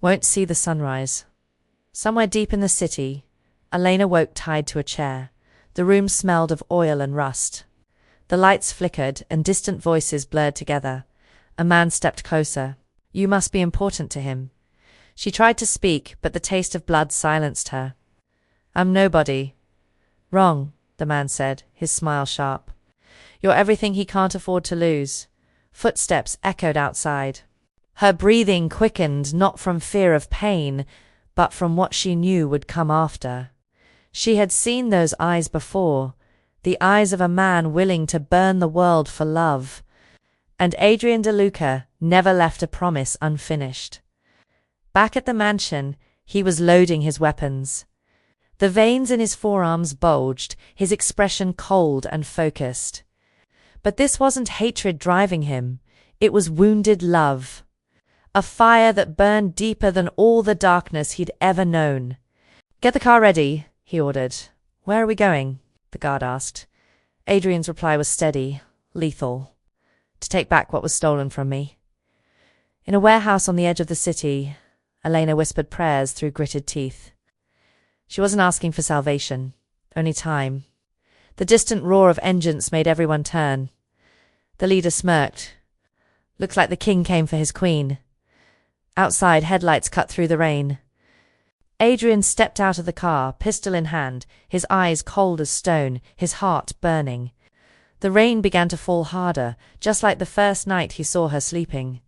"won't see the sunrise." Somewhere deep in the city, Elena woke tied to a chair. The room smelled of oil and rust. The lights flickered, and distant voices blurred together. A man stepped closer. "You must be important to him." She tried to speak, but the taste of blood silenced her. "I'm nobody." "Wrong," the man said, his smile sharp. "You're everything he can't afford to lose." Footsteps echoed outside. Her breathing quickened, not from fear of pain, but from what she knew would come after. She had seen those eyes before, the eyes of a man willing to burn the world for love. And Adrian DeLuca never left a promise unfinished. Back at the mansion, he was loading his weapons. The veins in his forearms bulged, his expression cold and focused. But this wasn't hatred driving him, it was wounded love. A fire that burned deeper than all the darkness he'd ever known. "Get the car ready," he ordered. "Where are we going?" the guard asked. Adrian's reply was steady, lethal. "To take back what was stolen from me." In a warehouse on the edge of the city, Elena whispered prayers through gritted teeth. She wasn't asking for salvation, only time. The distant roar of engines made everyone turn. The leader smirked. Looks like the king came for his queen. Outside, headlights cut through the rain. Adrian stepped out of the car, pistol in hand, his eyes cold as stone, his heart burning. The rain began to fall harder, just like the first night he saw her sleeping.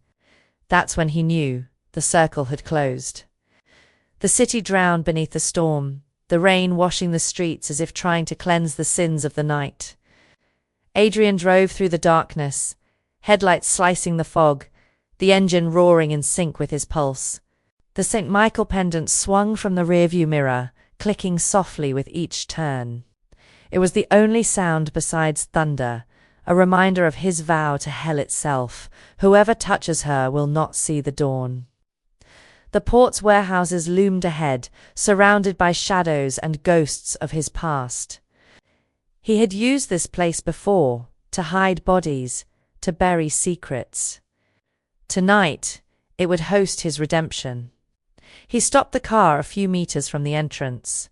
That's when he knew the circle had closed. The city drowned beneath the storm, the rain washing the streets as if trying to cleanse the sins of the night. Adrian drove through the darkness, headlights slicing the fog, the engine roaring in sync with his pulse. The St. Michael pendant swung from the rearview mirror, clicking softly with each turn. It was the only sound besides thunder, a reminder of his vow to hell itself. Whoever touches her will not see the dawn. The port's warehouses loomed ahead, surrounded by shadows and ghosts of his past. He had used this place before, to hide bodies, to bury secrets. Tonight, it would host his redemption. He stopped the car a few meters from the entrance.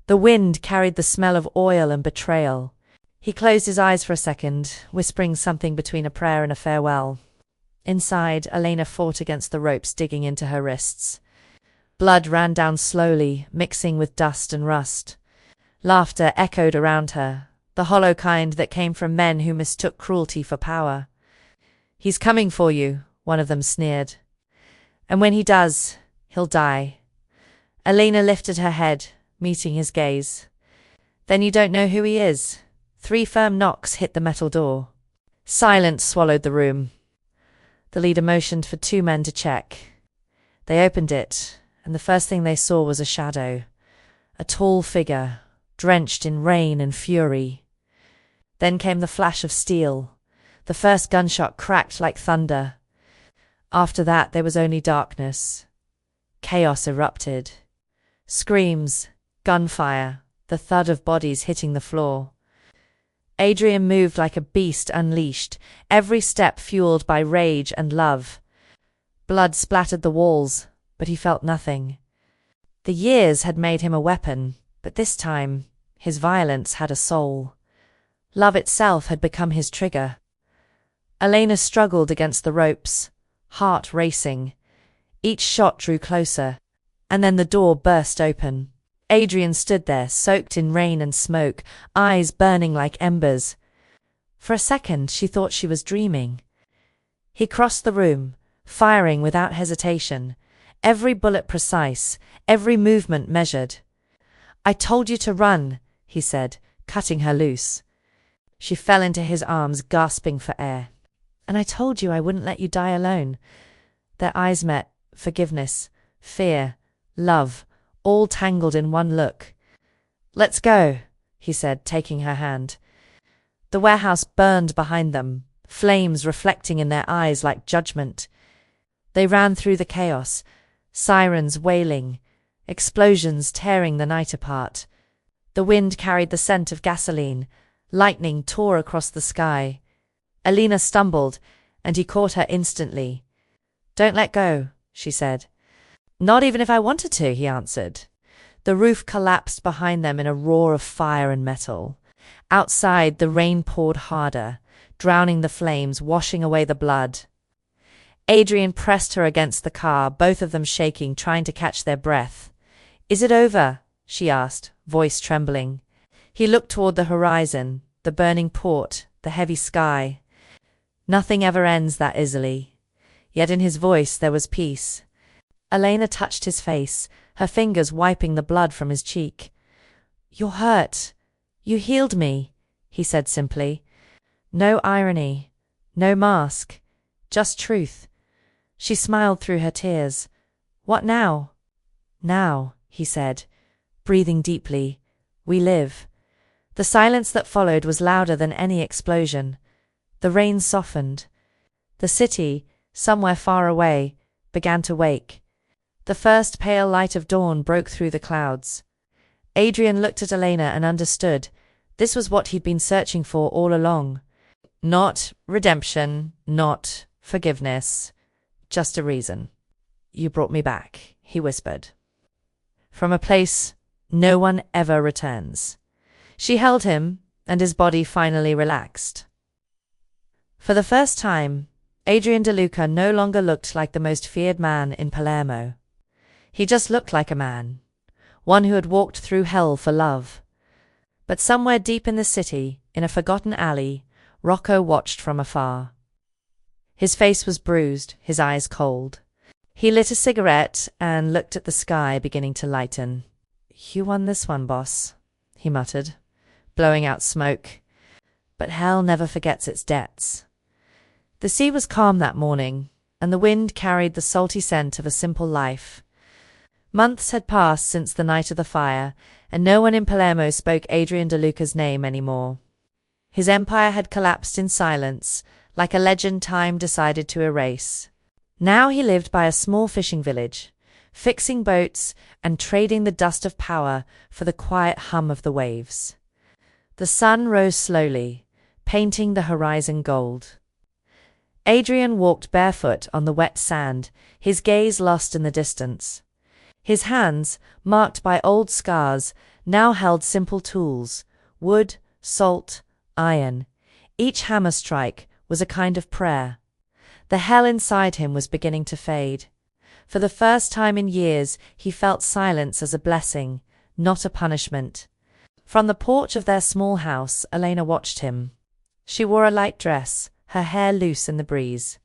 The wind carried the smell of oil and betrayal. He closed his eyes for a second, whispering something between a prayer and a farewell. Inside, Elena fought against the ropes digging into her wrists. Blood ran down slowly, mixing with dust and rust. Laughter echoed around her, the hollow kind that came from men who mistook cruelty for power. "He's coming for you," one of them sneered. "And when he does, he'll die." Elena lifted her head, meeting his gaze. "Then you don't know who he is?" 3 firm knocks hit the metal door. Silence swallowed the room. The leader motioned for 2 men to check. They opened it, and the first thing they saw was a shadow. A tall figure, drenched in rain and fury. Then came the flash of steel. The first gunshot cracked like thunder. After that, there was only darkness. Chaos erupted. Screams, gunfire, the thud of bodies hitting the floor. Adrian moved like a beast unleashed, every step fueled by rage and love. Blood splattered the walls, but he felt nothing. The years had made him a weapon, but this time, his violence had a soul. Love itself had become his trigger. Elena struggled against the ropes, heart racing. Each shot drew closer, and then the door burst open. Adrian stood there, soaked in rain and smoke, eyes burning like embers. For a second, she thought she was dreaming. He crossed the room, firing without hesitation, every bullet precise, every movement measured. "I told you to run," he said, cutting her loose. She fell into his arms, gasping for air. "And I told you I wouldn't let you die alone." Their eyes met, forgiveness, fear, love, all tangled in one look. "Let's go," he said, taking her hand. The warehouse burned behind them, flames reflecting in their eyes like judgment. They ran through the chaos, sirens wailing, explosions tearing the night apart. The wind carried the scent of gasoline, lightning tore across the sky. Elena stumbled, and he caught her instantly. "Don't let go," she said. "Not even if I wanted to," he answered. The roof collapsed behind them in a roar of fire and metal. Outside, the rain poured harder, drowning the flames, washing away the blood. Adrian pressed her against the car, both of them shaking, trying to catch their breath. "Is it over?" she asked, voice trembling. He looked toward the horizon, the burning port, the heavy sky. Nothing ever ends that easily. Yet in his voice there was peace. Elena touched his face, her fingers wiping the blood from his cheek. "You're hurt. You healed me," he said simply. No irony, no mask, just truth. She smiled through her tears. "What now?" "Now," he said, breathing deeply, "we live." The silence that followed was louder than any explosion. The rain softened. The city, somewhere far away, began to wake. The first pale light of dawn broke through the clouds. Adrian looked at Elena and understood. This was what he'd been searching for all along. Not redemption, not forgiveness, just a reason. "You brought me back," he whispered. "From a place No one ever returns. She held him, and his body finally relaxed. For the first time, Adrian De Luca no longer looked like the most feared man in Palermo. He just looked like a man, one who had walked through hell for love. But somewhere deep in the city, in a forgotten alley, Rocco watched from afar. His face was bruised, his eyes cold. He lit a cigarette and looked at the sky beginning to lighten. "You won this one, boss," he muttered, blowing out smoke. But hell never forgets its debts. The sea was calm that morning, and the wind carried the salty scent of a simple life. Months had passed since the night of the fire, and no one in Palermo spoke Adrian De Luca's name anymore. His empire had collapsed in silence, like a legend time decided to erase. Now he lived by a small fishing village, fixing boats and trading the dust of power for the quiet hum of the waves. The sun rose slowly, painting the horizon gold. Adrian walked barefoot on the wet sand, his gaze lost in the distance. His hands, marked by old scars, now held simple tools: wood, salt, iron. Each hammer strike was a kind of prayer. The hell inside him was beginning to fade. For the first time in years, he felt silence as a blessing, not a punishment. From the porch of their small house, Elena watched him. She wore a light dress, her hair loose in the breeze.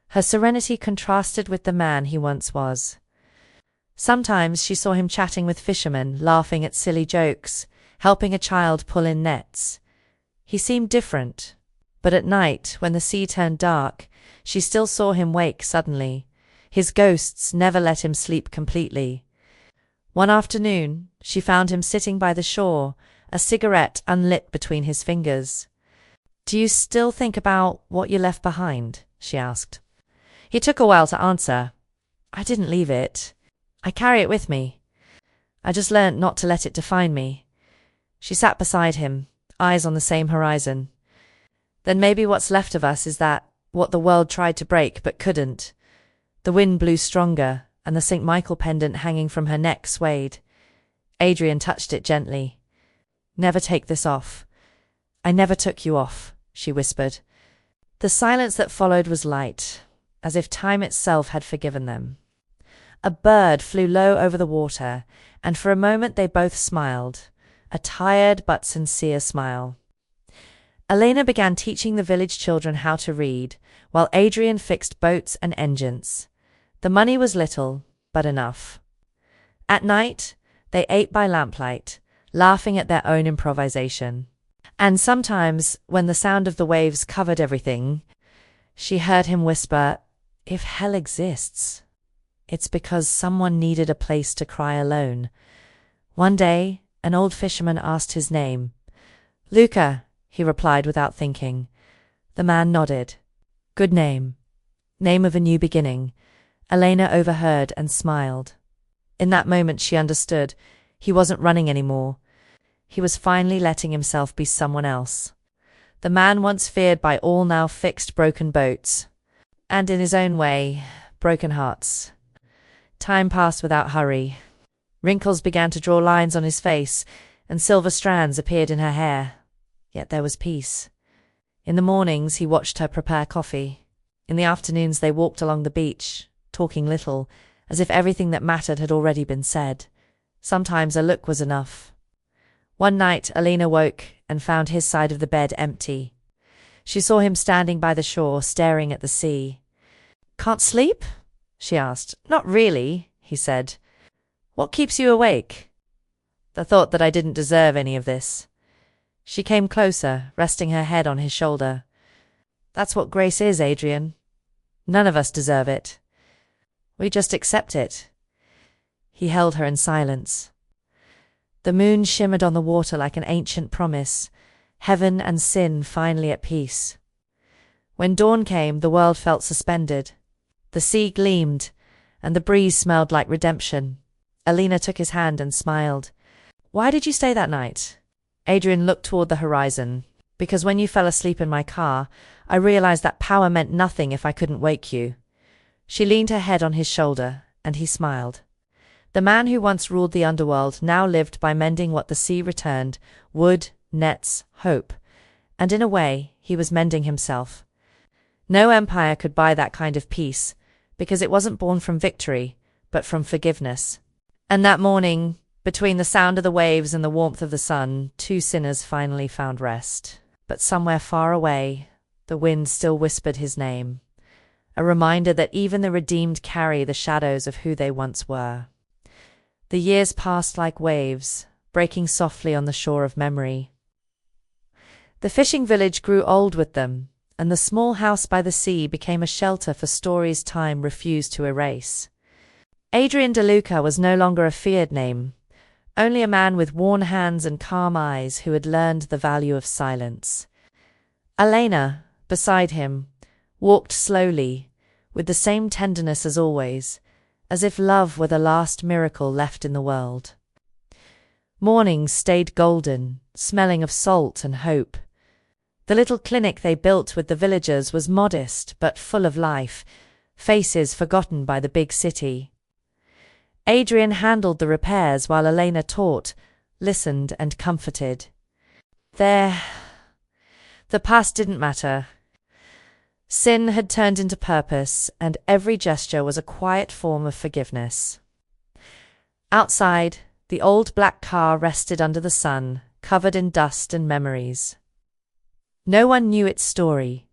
Her serenity contrasted with the man he once was. Sometimes she saw him chatting with fishermen, laughing at silly jokes, helping a child pull in nets. He seemed different, but at night, when the sea turned dark, she still saw him wake suddenly. His ghosts never let him sleep completely. One afternoon, she found him sitting by the shore, a cigarette unlit between his fingers. "Do you still think about what you left behind?" she asked. He took a while to answer. "I didn't leave it. I carry it with me. I just learnt not to let it define me." She sat beside him, eyes on the same horizon. "Then maybe what's left of us is that what the world tried to break but couldn't." The wind blew stronger, and the St. Michael pendant hanging from her neck swayed. Adrian touched it gently. "Never take this off." "I never took you off," she whispered. The silence that followed was light, as if time itself had forgiven them. A bird flew low over the water, and for a moment they both smiled, a tired but sincere smile. Elena began teaching the village children how to read, while Adrian fixed boats and engines. The money was little, but enough. At night, they ate by lamplight, laughing at their own improvisation. And sometimes, when the sound of the waves covered everything, she heard him whisper, "If hell exists, it's because someone needed a place to cry alone." One day, an old fisherman asked his name. "Luca," he replied without thinking. The man nodded. "Good name. Name of a new beginning." Elena overheard and smiled. In that moment she understood. He wasn't running anymore. He was finally letting himself be someone else. The man once feared by all now fixed broken boats. And in his own way, broken hearts. Time passed without hurry. Wrinkles began to draw lines on his face, and silver strands appeared in her hair. Yet there was peace. In the mornings he watched her prepare coffee. In the afternoons they walked along the beach, talking little, as if everything that mattered had already been said. Sometimes a look was enough. One night Elena woke and found his side of the bed empty. She saw him standing by the shore, staring at the sea. "Can't sleep?" she asked. "Not really," he said. "What keeps you awake?" "The thought that I didn't deserve any of this." She came closer, resting her head on his shoulder. "That's what grace is, Adrian. None of us deserve it. We just accept it." He held her in silence. The moon shimmered on the water like an ancient promise, heaven and sin finally at peace. When dawn came, the world felt suspended. The sea gleamed, and the breeze smelled like redemption. Elena took his hand and smiled. "Why did you stay that night?" Adrian looked toward the horizon. "Because when you fell asleep in my car, I realized that power meant nothing if I couldn't wake you." She leaned her head on his shoulder, and he smiled. The man who once ruled the underworld now lived by mending what the sea returned: wood, nets, hope. And in a way, he was mending himself. No empire could buy that kind of peace, because it wasn't born from victory, but from forgiveness. And that morning, between the sound of the waves and the warmth of the sun, two sinners finally found rest. But somewhere far away, the wind still whispered his name, a reminder that even the redeemed carry the shadows of who they once were. The years passed like waves, breaking softly on the shore of memory. The fishing village grew old with them, and the small house by the sea became a shelter for stories time refused to erase. Adrian DeLuca was no longer a feared name, only a man with worn hands and calm eyes who had learned the value of silence. Elena, beside him, walked slowly, with the same tenderness as always, as if love were the last miracle left in the world. Mornings stayed golden, smelling of salt and hope. The little clinic they built with the villagers was modest but full of life, faces forgotten by the big city. Adrian handled the repairs while Elena taught, listened and comforted. The past didn't matter. Sin had turned into purpose, and every gesture was a quiet form of forgiveness. Outside, the old black car rested under the sun, covered in dust and memories. No one knew its story,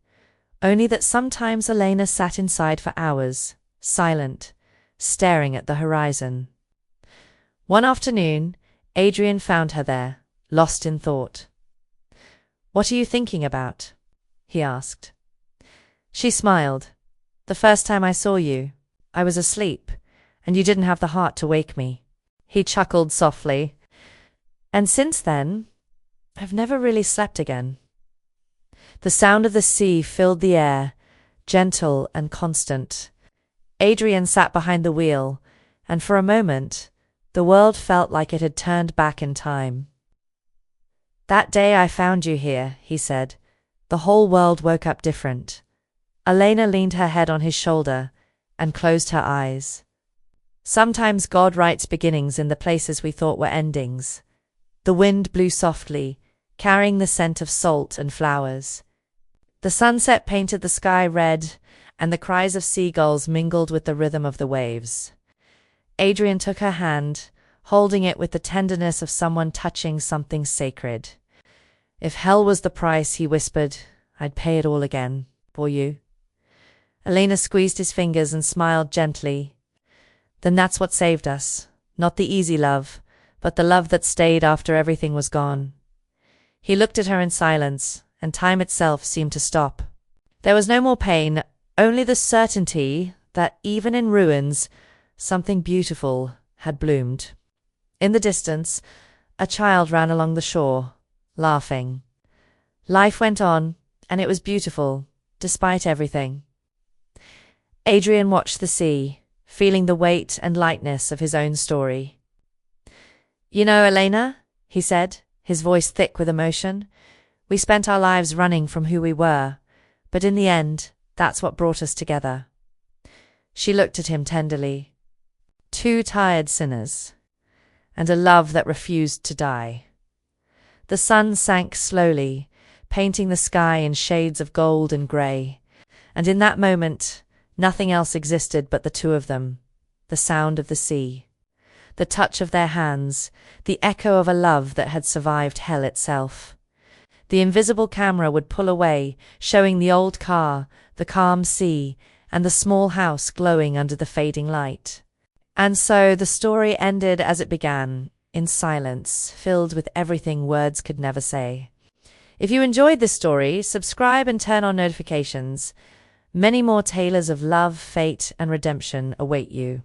only that sometimes Elena sat inside for hours, silent, staring at the horizon. One afternoon, Adrian found her there, lost in thought. "What are you thinking about?" he asked. She smiled. "The first time I saw you, I was asleep, and you didn't have the heart to wake me." He chuckled softly. "And since then, I've never really slept again." The sound of the sea filled the air, gentle and constant. Adrian sat behind the wheel, and for a moment, the world felt like it had turned back in time. "That day I found you here," he said, "the whole world woke up different." Elena leaned her head on his shoulder and closed her eyes. "Sometimes God writes beginnings in the places we thought were endings." The wind blew softly, carrying the scent of salt and flowers. The sunset painted the sky red, and the cries of seagulls mingled with the rhythm of the waves. Adrian took her hand, holding it with the tenderness of someone touching something sacred. "If hell was the price," he whispered, "I'd pay it all again, for you." Elena squeezed his fingers and smiled gently. "Then that's what saved us. Not the easy love, but the love that stayed after everything was gone." He looked at her in silence, and time itself seemed to stop. There was no more pain, only the certainty that even in ruins, something beautiful had bloomed. In the distance, a child ran along the shore, laughing. Life went on, and it was beautiful, despite everything. Adrian watched the sea, feeling the weight and lightness of his own story. "You know, Elena," he said, his voice thick with emotion, "we spent our lives running from who we were, but in the end, that's what brought us together." She looked at him tenderly. Two tired sinners, and a love that refused to die. The sun sank slowly, painting the sky in shades of gold and grey, and in that moment, nothing else existed but the two of them, the sound of the sea, the touch of their hands, the echo of a love that had survived hell itself. The invisible camera would pull away, showing the old car, the calm sea, and the small house glowing under the fading light. And so the story ended as it began, in silence, filled with everything words could never say. If you enjoyed this story, subscribe and turn on notifications. Many more tales of love, fate, and redemption await you.